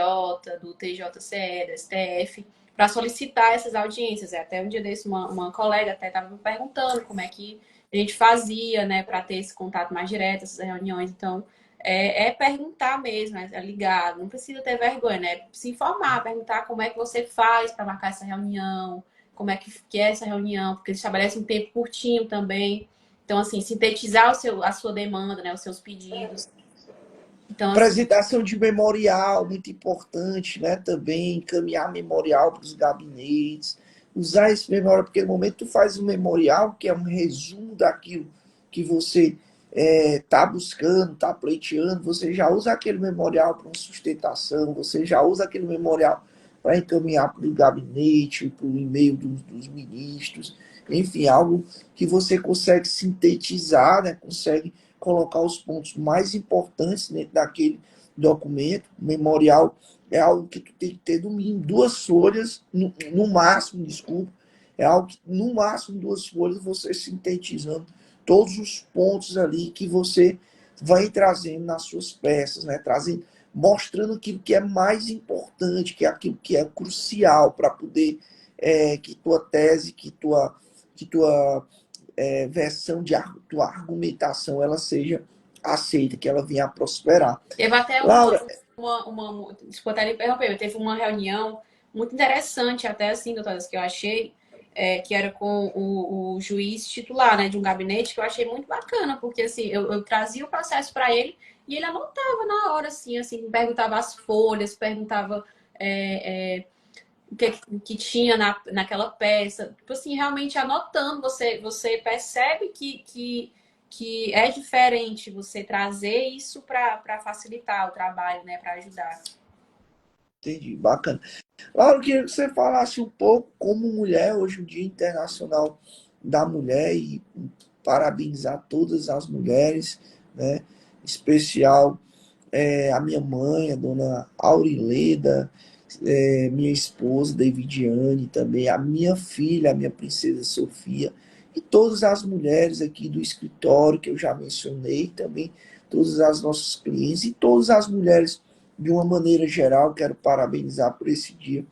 do TJCE, do STF, para solicitar essas audiências. Até um dia desse, uma colega até estava me perguntando como é que a gente fazia, né, para ter esse contato mais direto, essas reuniões. Então, perguntar mesmo, é ligar, não precisa ter vergonha, né? Se informar, perguntar como é que você faz para marcar essa reunião, como é que é essa reunião, porque eles estabelecem um tempo curtinho também. Então, assim, sintetizar a sua demanda, né, os seus pedidos. Então, assim, Apresentação de memorial, muito importante, né? Também encaminhar memorial para os gabinetes, usar esse memorial, porque no momento que tu faz um memorial, que é um resumo daquilo que você está buscando, está pleiteando, você já usa aquele memorial para uma sustentação, você já usa aquele memorial para encaminhar para o gabinete, para o e-mail dos ministros, enfim, algo que você consegue sintetizar, né? Consegue colocar os pontos mais importantes dentro daquele documento. O memorial é algo que tu tem que ter no mínimo 2 folhas, no máximo, desculpa, é algo que no máximo 2 folhas você sintetizando todos os pontos ali que você vai trazendo nas suas peças, né? Trazendo, mostrando aquilo que é mais importante, que é aquilo que é crucial para poder que tua tese, que tua versão de tua argumentação ela seja aceita, que ela venha a prosperar. Teve até Laura, desculpa até interromper, teve uma reunião muito interessante, até assim, doutora, que eu achei, que era com o juiz titular, né, de um gabinete, que eu achei muito bacana, porque assim, eu trazia o processo para ele e ele anotava na hora, assim, perguntava as folhas, perguntava o que tinha naquela peça. Tipo assim, realmente anotando, você percebe que é diferente você trazer isso para facilitar o trabalho, né, para ajudar. entendi, bacana. Laura, eu queria que você falasse um pouco como mulher, hoje o Dia Internacional da Mulher, e parabenizar todas as mulheres, né? Em especial a minha mãe, a dona Aurileda, minha esposa, Davidiane, também, a minha filha, a minha princesa Sofia, e todas as mulheres aqui do escritório que eu já mencionei também, todas as nossas clientes e todas as mulheres de uma maneira geral, quero parabenizar por esse dia,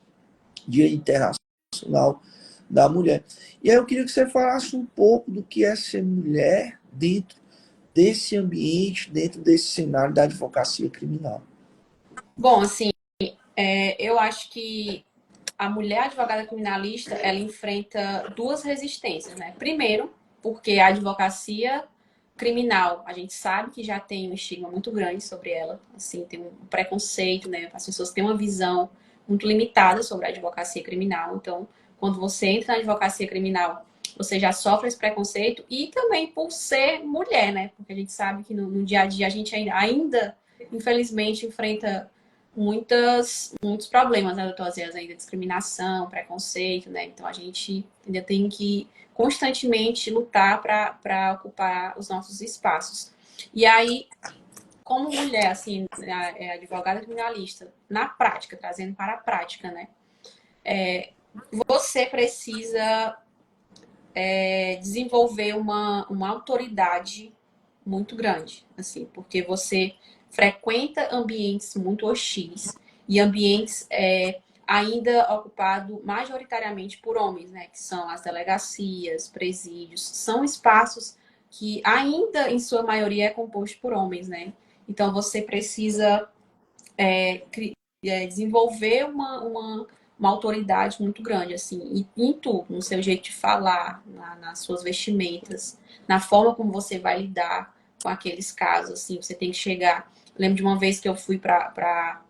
Dia Internacional da Mulher. E aí eu queria que você falasse um pouco do que é ser mulher dentro desse ambiente, dentro desse cenário da advocacia criminal. Bom, assim, eu acho que a mulher advogada criminalista, ela enfrenta duas resistências, né? Primeiro, porque a advocacia criminal, a gente sabe que já tem um estigma muito grande sobre ela, assim, tem um preconceito, né? As pessoas têm uma visão muito limitada sobre a advocacia criminal. Então, quando você entra na advocacia criminal, você já sofre esse preconceito e também por ser mulher, né? Porque a gente sabe que no dia a dia a gente ainda infelizmente, enfrenta muitos problemas, né, doutor? Às vezes ainda discriminação, preconceito, né? Então a gente ainda tem que constantemente lutar para ocupar os nossos espaços. E aí, como mulher, assim, advogada criminalista, na prática, trazendo para a prática, né? Você precisa desenvolver uma autoridade muito grande, assim, porque você frequenta ambientes muito hostis e ambientes ainda ocupados majoritariamente por homens, né? Que são as delegacias, presídios, são espaços que ainda, em sua maioria, é composto por homens, né? Então você precisa desenvolver uma autoridade muito grande, assim, e em tudo, no seu jeito de falar, nas suas vestimentas, na forma como você vai lidar com aqueles casos, assim, você tem que chegar. Eu lembro de uma vez que eu fui para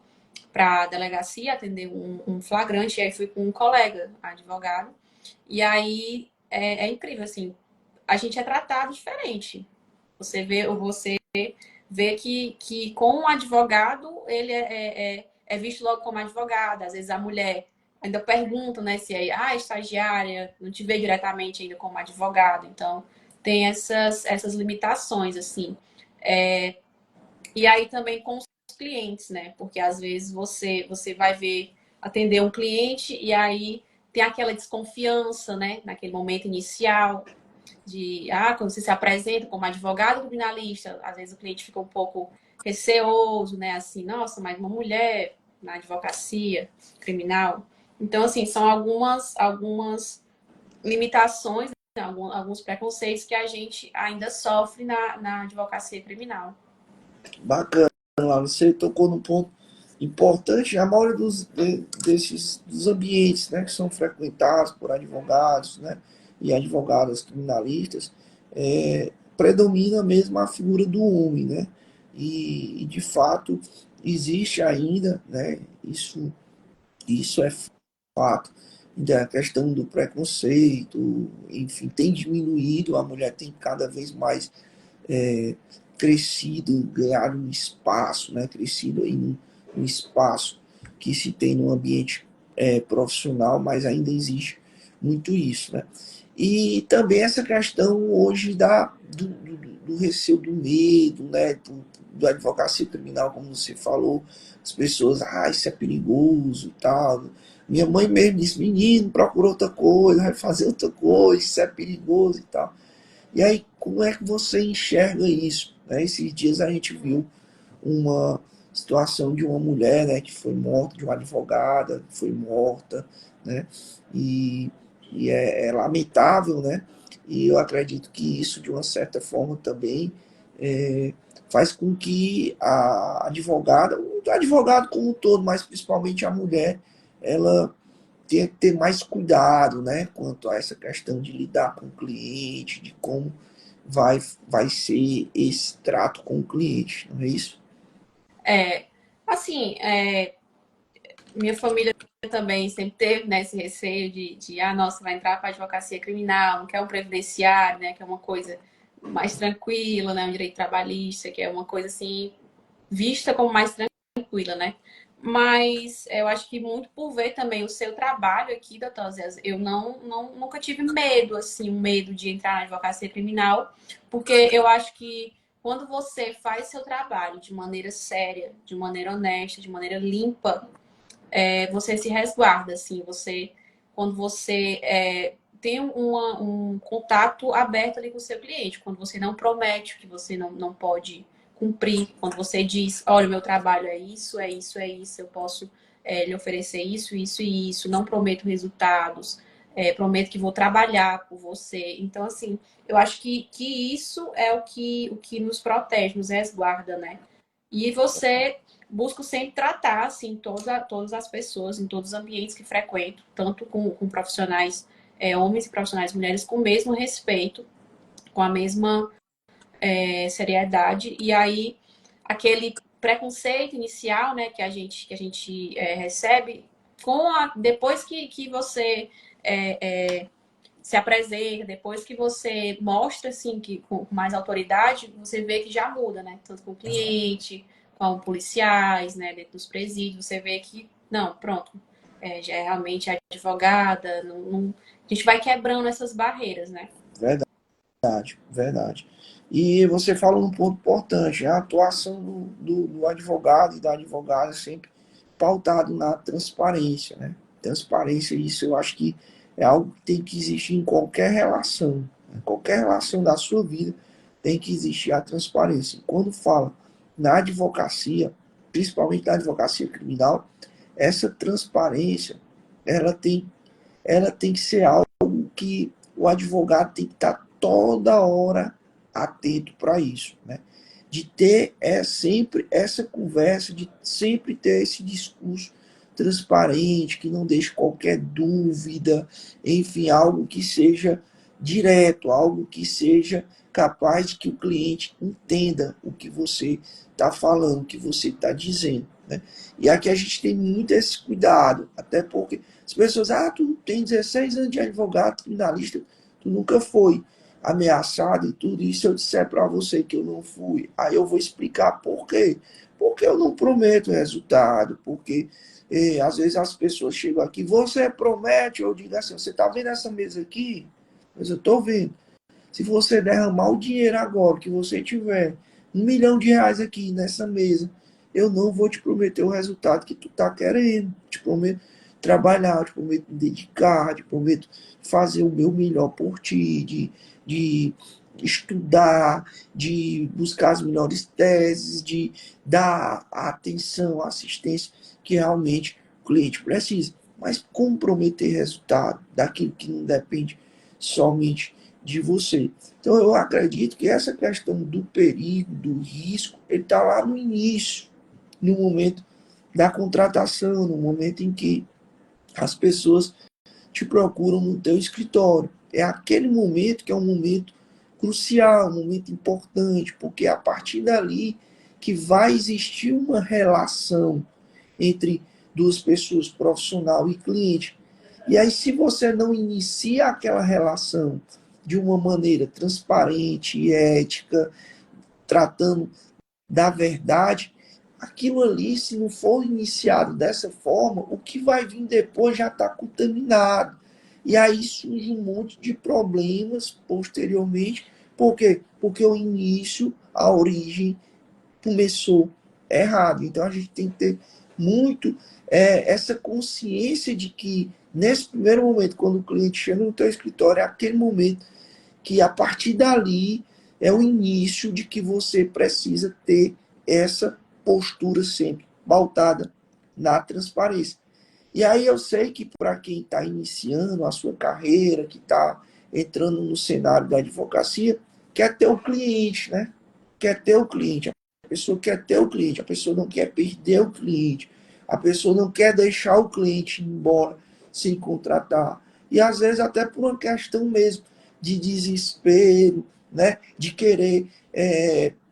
a delegacia atender um flagrante, e aí fui com um colega, advogado, e aí é incrível, assim, a gente é tratado diferente. Você vê que com o advogado ele é visto logo como advogada. Às vezes a mulher ainda pergunta, né, se é estagiária, não te vê diretamente ainda como advogado. Então, tem essas limitações, assim. E aí também com os clientes, né? Porque às vezes você vai atender um cliente e aí tem aquela desconfiança, né? Naquele momento inicial quando você se apresenta como advogado criminalista, às vezes o cliente fica um pouco receoso, né? Assim, nossa, mas uma mulher na advocacia criminal. Então, assim, são algumas limitações, né? Alguns preconceitos que a gente ainda sofre na advocacia criminal. Bacana, Laura. Você tocou num ponto importante. A maioria dos ambientes, né, que são frequentados por advogados, né, e advogadas criminalistas, predomina mesmo a figura do homem, né? E de fato existe ainda, né? Isso é fato. Da questão do preconceito, enfim, tem diminuído, a mulher tem cada vez mais é, crescido, ganhado um espaço, né? Crescido aí num espaço que se tem no ambiente profissional, mas ainda existe muito isso, né? E também essa questão hoje do receio, do medo, né? Do advocacia criminal, como você falou, as pessoas, isso é perigoso e tal. Minha mãe mesmo disse, menino, procura outra coisa, vai fazer outra coisa, isso é perigoso e tal. E aí, como é que você enxerga isso? Né? Esses dias a gente viu uma situação de uma mulher, né, que foi morta, de uma advogada que foi morta, né, e, é lamentável, né, e eu acredito que isso, de uma certa forma, também faz com que a advogada, o advogado como um todo, mas principalmente a mulher, ela tenha que ter mais cuidado, né, quanto a essa questão de lidar com o cliente, de como vai ser esse trato com o cliente, não é isso? É, assim, minha família também sempre teve, né, esse receio nossa, vai entrar para a advocacia criminal, não quer um previdenciário, né, que é uma coisa mais tranquila, né, um direito trabalhista, que é uma coisa assim, vista como mais tranquila, né? Mas eu acho que muito por ver também o seu trabalho aqui, doutor Zé, eu nunca tive medo, assim, um medo de entrar na advocacia criminal, porque eu acho que quando você faz seu trabalho de maneira séria, de maneira honesta, de maneira limpa, você se resguarda, assim, quando você tem um contato aberto ali com o seu cliente, quando você não promete que você não pode cumprir, quando você diz, olha, o meu trabalho é isso, é isso, é isso, eu posso lhe oferecer isso, isso e isso, não prometo resultados, prometo que vou trabalhar por você. Então, assim, eu acho que isso é o que nos protege, nos resguarda, né? E você busca sempre tratar, assim, todas as pessoas, em todos os ambientes que frequento, tanto com profissionais homens e profissionais mulheres, com o mesmo respeito, com a mesma seriedade. E aí, aquele preconceito inicial, né, que a gente recebe, depois que você se apresenta, depois que você mostra assim que com mais autoridade, você vê que já muda, né? Tanto com o cliente, com policiais, né? Dentro dos presídios, você vê que não, pronto, já é realmente advogada, a gente vai quebrando essas barreiras, né? Verdade, verdade. E você fala um ponto importante, a atuação do advogado e da advogada sempre pautado na transparência, né? Transparência, isso eu acho que é algo que tem que existir em qualquer relação. Em qualquer relação da sua vida tem que existir a transparência. E quando fala na advocacia, principalmente na advocacia criminal, essa transparência, ela tem, ela tem que ser algo que o advogado tem que estar toda hora atento para isso, né? De ter sempre essa conversa, de sempre ter esse discurso transparente, que não deixe qualquer dúvida, enfim, algo que seja direto, algo que seja capaz de que o cliente entenda o que você está falando, o que você está dizendo, né? E aqui a gente tem muito esse cuidado, até porque as pessoas, tu tem 16 anos de advogado criminalista, tu nunca foi ameaçado e tudo, e se eu disser para você que eu não fui, aí eu vou explicar por quê. Porque eu não prometo resultado, porque às vezes as pessoas chegam aqui, você promete, eu digo assim, você está vendo essa mesa aqui? Mas eu estou vendo. Se você derramar o dinheiro agora que você tiver, R$ 1 milhão aqui nessa mesa, eu não vou te prometer o resultado que tu tá querendo. Te prometo trabalhar, te prometo me dedicar, te prometo fazer o meu melhor por ti, de estudar, de buscar as melhores teses, de dar a atenção, a assistência que realmente o cliente precisa. Mas comprometer resultado daquilo que não depende somente de você. Então eu acredito que essa questão do perigo, do risco, ele está lá no início, no momento da contratação, no momento em que as pessoas te procuram no teu escritório. É aquele momento que é um momento crucial, um momento importante, porque é a partir dali que vai existir uma relação entre duas pessoas, profissional e cliente. E aí, se você não inicia aquela relação de uma maneira transparente e ética, tratando da verdade, aquilo ali, se não for iniciado dessa forma, o que vai vir depois já está contaminado, E aí surge um monte de problemas posteriormente. Por quê? Porque o início, a origem, começou errado. Então a gente tem que ter muito essa consciência de que nesse primeiro momento, quando o cliente chega no teu escritório, é aquele momento que a partir dali é o início de que você precisa ter essa postura sempre pautada na transparência. E aí eu sei que para quem está iniciando a sua carreira, que está entrando no cenário da advocacia, quer ter o cliente, né? Quer ter o cliente. A pessoa quer ter o cliente, a pessoa não quer perder o cliente, a pessoa não quer deixar o cliente ir embora sem contratar. E às vezes até por uma questão mesmo de desespero, né? De querer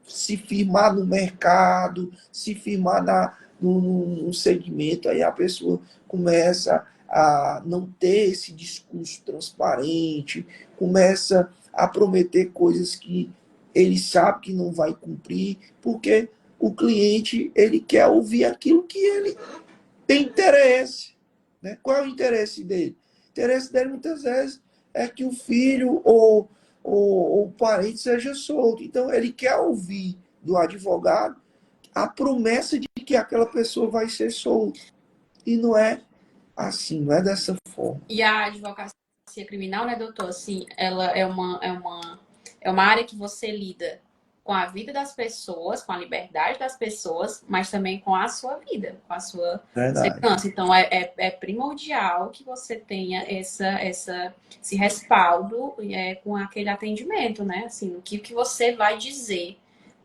se firmar no mercado, se firmar no segmento, aí a pessoa começa a não ter esse discurso transparente, começa a prometer coisas que ele sabe que não vai cumprir, porque o cliente ele quer ouvir aquilo que ele tem interesse. Né? Qual é o interesse dele? O interesse dele muitas vezes é que o filho ou o parente seja solto. Então ele quer ouvir do advogado a promessa de que aquela pessoa vai ser solta. E não é assim, não é dessa forma. E a advocacia criminal, né, doutor? Assim, ela é uma área que você lida com a vida das pessoas, com a liberdade das pessoas, mas também com a sua vida, com a sua Verdade. segurança. Então, é primordial que você tenha esse respaldo com aquele atendimento, né? Assim, o que você vai dizer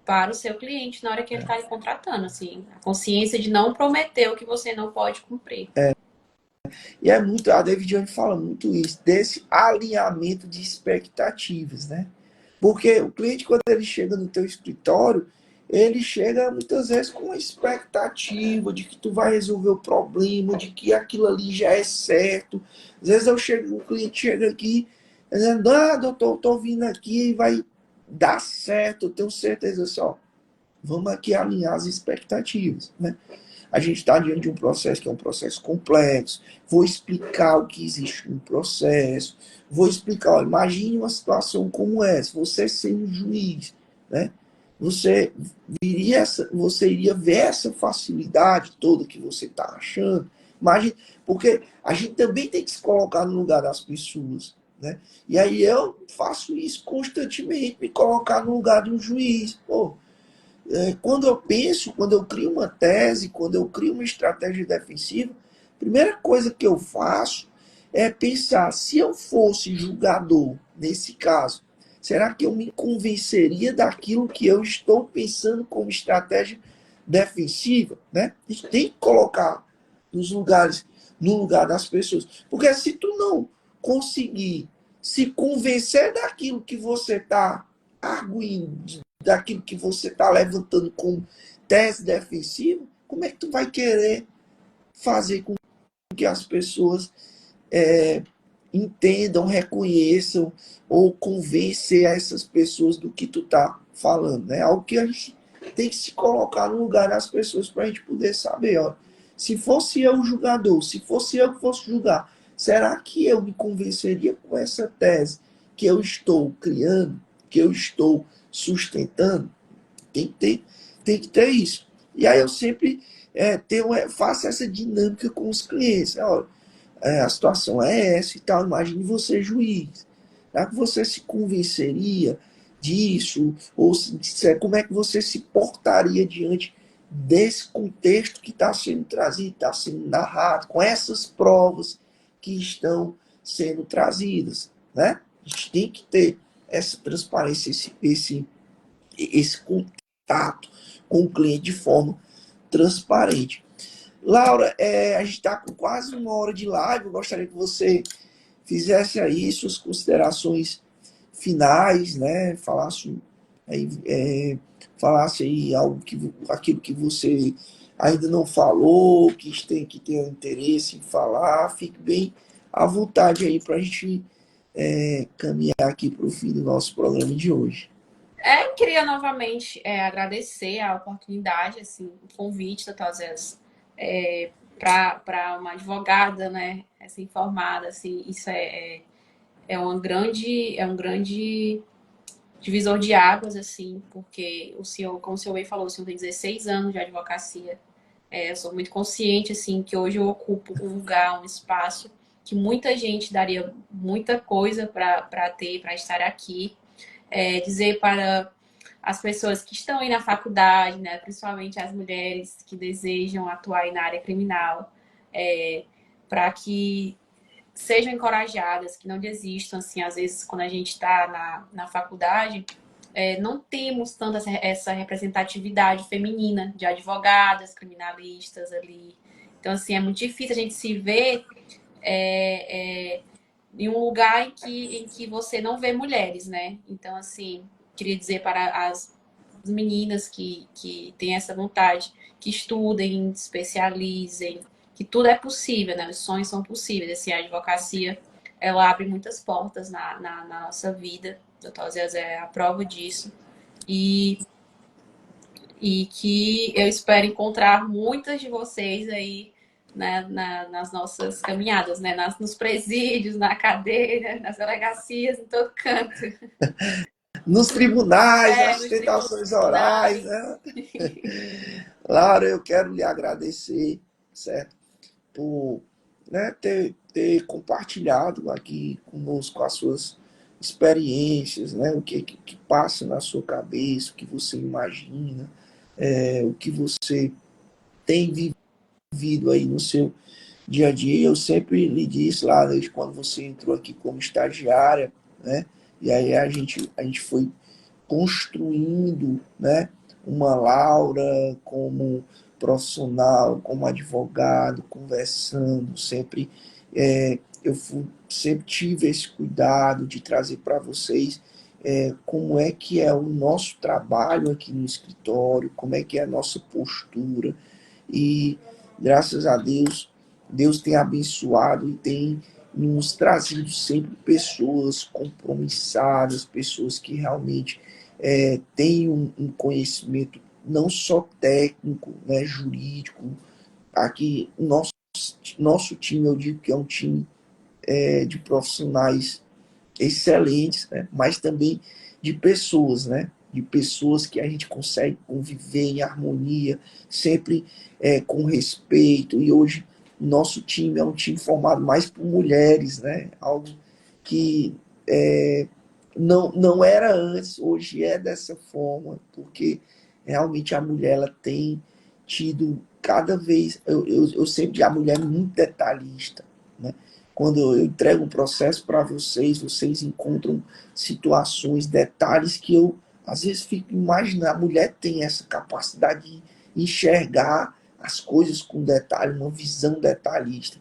para o seu cliente na hora que ele está lhe contratando, assim, a consciência de não prometer o que você não pode cumprir. E é muito, a David Jones fala muito isso, desse alinhamento de expectativas, né? Porque o cliente, quando ele chega no teu escritório, ele chega muitas vezes com a expectativa de que tu vai resolver o problema, de que aquilo ali já é certo. Às vezes o cliente chega aqui dizendo, doutor, tô vindo aqui e vai dar certo, eu tenho certeza só. Vamos aqui alinhar as expectativas, né? A gente está diante de um processo que é um processo complexo. Vou explicar o que existe no processo. Vou explicar, olha, imagine uma situação como essa, você sendo juiz, né? Você você iria ver essa facilidade toda que você está achando. Imagine, porque a gente também tem que se colocar no lugar das pessoas, né? E aí eu faço isso constantemente, me colocar no lugar de um juiz. Pô, quando eu penso, quando eu crio uma tese, quando eu crio uma estratégia defensiva, a primeira coisa que eu faço é pensar, se eu fosse julgador, nesse caso, será que eu me convenceria daquilo que eu estou pensando como estratégia defensiva? Né? A gente tem que colocar nos lugares, no lugar das pessoas. Porque se tu não conseguir se convencer daquilo que você está arguindo, daquilo que você está levantando como tese defensiva, como é que tu vai querer fazer com que as pessoas entendam, reconheçam ou convencer essas pessoas do que tu está falando? Né? Algo que a gente tem que se colocar no lugar das pessoas para a gente poder saber, ó, se fosse eu o julgador, se fosse eu que fosse julgar, será que eu me convenceria com essa tese que eu estou criando, que eu estou sustentando? Tem que ter isso. E aí eu sempre faço essa dinâmica com os clientes. Olha, a situação é essa e tal, imagine você juiz. Será que você se convenceria disso? Ou como é que você se portaria diante desse contexto que está sendo trazido, está sendo narrado, com essas provas que estão sendo trazidas? Né? A gente tem que ter essa transparência, esse contato com o cliente de forma transparente. Laura, a gente está com quase uma hora de live. Eu gostaria que você fizesse aí suas considerações finais, né? Falasse aí aquilo que você ainda não falou, que tem interesse em falar. Fique bem à vontade aí para a gente caminhar aqui para o fim do nosso programa de hoje. Queria novamente agradecer a oportunidade, assim, o convite da Tazes, para uma advogada, né, assim, informada, assim, isso é um grande divisor de águas, assim, porque o senhor, como o senhor bem falou, o senhor tem 16 anos de advocacia. Eu sou muito consciente, assim, que hoje eu ocupo um lugar, um espaço que muita gente daria muita coisa para ter, para estar aqui. Dizer para as pessoas que estão aí na faculdade, né, principalmente as mulheres que desejam atuar aí na área criminal, para que sejam encorajadas, que não desistam, assim, às vezes quando a gente está na faculdade, não temos tanta essa representatividade feminina de advogadas, criminalistas ali. Então, assim, é muito difícil a gente se ver em um lugar em que você não vê mulheres, né? Então, assim, queria dizer para as meninas que têm essa vontade, que estudem, especializem, que tudo é possível, né? Os sonhos são possíveis. Assim, a advocacia, ela abre muitas portas na nossa vida. O doutor Zezé é a prova disso. E, e que eu espero encontrar muitas de vocês aí, né, nas nossas caminhadas, né? Nos presídios, na cadeia, nas delegacias, em todo canto. Nos tribunais, nas Nos sustentações orais, tribunais. né? Laura, eu quero lhe agradecer, certo? Por, né, ter compartilhado aqui conosco as suas experiências, né? O que passa na sua cabeça, o que você imagina, o que você tem vivido aí no seu dia a dia. Eu sempre lhe disse lá, desde quando você entrou aqui como estagiária, né? E aí a gente foi construindo, né, uma Laura como profissional, como advogado, conversando, sempre sempre tive esse cuidado de trazer para vocês como é que é o nosso trabalho aqui no escritório, como é que é a nossa postura. E graças a Deus, Deus tem abençoado e tem nos trazido sempre pessoas compromissadas, pessoas que realmente têm um conhecimento não só técnico, né, jurídico. Aqui, nosso time, eu digo que é um time de profissionais excelentes, né? Mas também de pessoas, né? De pessoas que a gente consegue conviver em harmonia, sempre com respeito. E hoje nosso time é um time formado mais por mulheres, né? Algo que não era antes, hoje é dessa forma, porque realmente a mulher ela tem tido cada vez, eu sempre digo, a mulher é muito detalhista, né? Quando eu entrego um processo para vocês, vocês encontram situações, detalhes que eu às vezes fico imaginando, a mulher tem essa capacidade de enxergar as coisas com detalhe, uma visão detalhista.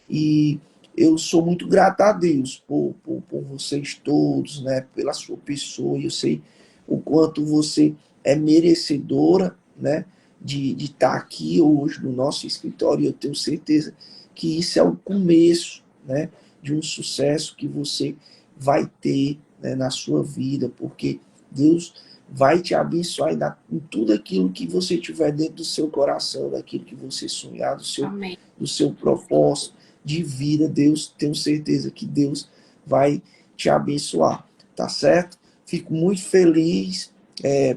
E eu sou muito grato a Deus por vocês todos, né, pela sua pessoa. E eu sei o quanto você é merecedora, né, de estar aqui hoje no nosso escritório. E eu tenho certeza que isso é o começo, né, de um sucesso que você vai ter, né, na sua vida, porque Deus vai te abençoar em tudo aquilo que você tiver dentro do seu coração, daquilo que você sonhar, Amém. do seu propósito de vida. Deus, tenho certeza que Deus vai te abençoar, tá certo? Fico muito feliz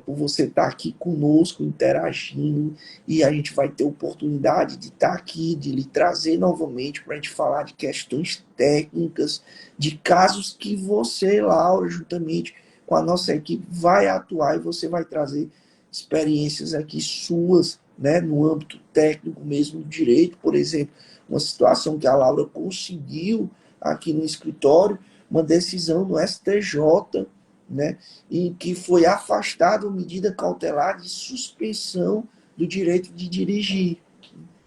por você estar aqui conosco, interagindo, e a gente vai ter oportunidade de estar aqui, de lhe trazer novamente para a gente falar de questões técnicas, de casos que você, Laura, juntamente com a nossa equipe, vai atuar e você vai trazer experiências aqui suas, né, no âmbito técnico mesmo, do direito, por exemplo, uma situação que a Laura conseguiu aqui no escritório, uma decisão do STJ, né, em que foi afastada a medida cautelar de suspensão do direito de dirigir.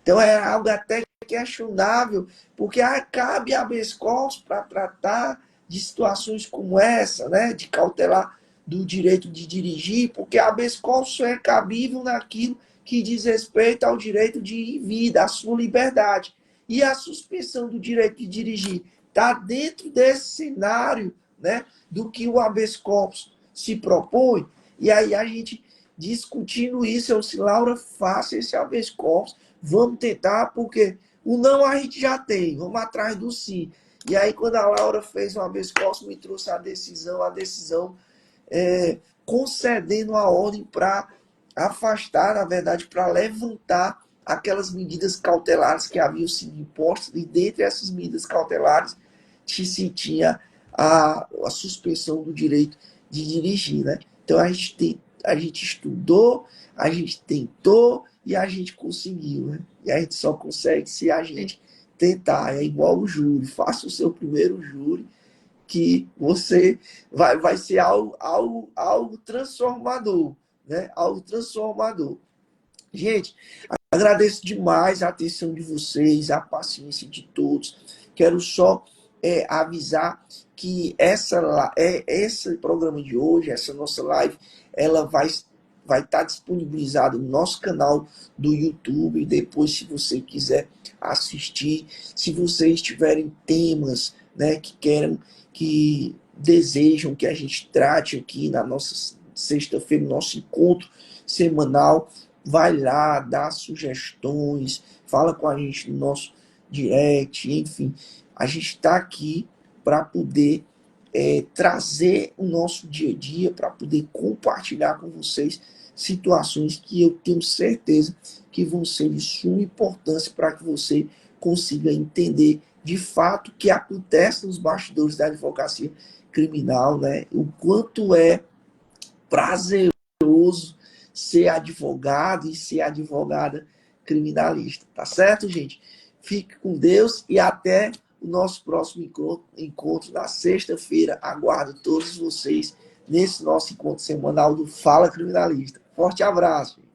Então é algo até questionável, porque cabe habeas corpus para tratar de situações como essa, né, de cautelar do direito de dirigir, porque habeas corpus só é cabível naquilo que diz respeito ao direito de vida, à sua liberdade. E a suspensão do direito de dirigir está dentro desse cenário, né, do que o habeas corpus se propõe. E aí a gente discutindo isso. Eu disse, Laura, faça esse habeas corpus, vamos tentar, porque o não a gente já tem, vamos atrás do sim. E aí, quando a Laura fez o habeas corpus, me trouxe a decisão concedendo a ordem para afastar, na verdade, para levantar aquelas medidas cautelares que haviam sido impostas, e dentre essas medidas cautelares se tinha a suspensão do direito de dirigir, né? Então a gente estudou, a gente tentou e a gente conseguiu, né? E a gente só consegue se a gente tentar. É igual o júri, faça o seu primeiro júri, que você vai ser algo transformador, né? Algo transformador. Gente, agradeço demais a atenção de vocês, a paciência de todos. Quero só avisar que esse programa de hoje, essa nossa live, ela vai estar disponibilizada no nosso canal do YouTube. Depois, se você quiser assistir, se vocês tiverem temas, né, que desejam que a gente trate aqui na nossa sexta-feira, no nosso encontro semanal, vai lá, dá sugestões, fala com a gente no nosso direct, enfim. A gente está aqui para poder trazer o nosso dia a dia, para poder compartilhar com vocês situações que eu tenho certeza que vão ser de suma importância para que você consiga entender de fato o que acontece nos bastidores da advocacia criminal, né? O quanto é prazeroso ser advogado e ser advogada criminalista. Tá certo, gente? Fique com Deus e até o nosso próximo encontro na sexta-feira. Aguardo todos vocês nesse nosso encontro semanal do Fala Criminalista. Forte abraço.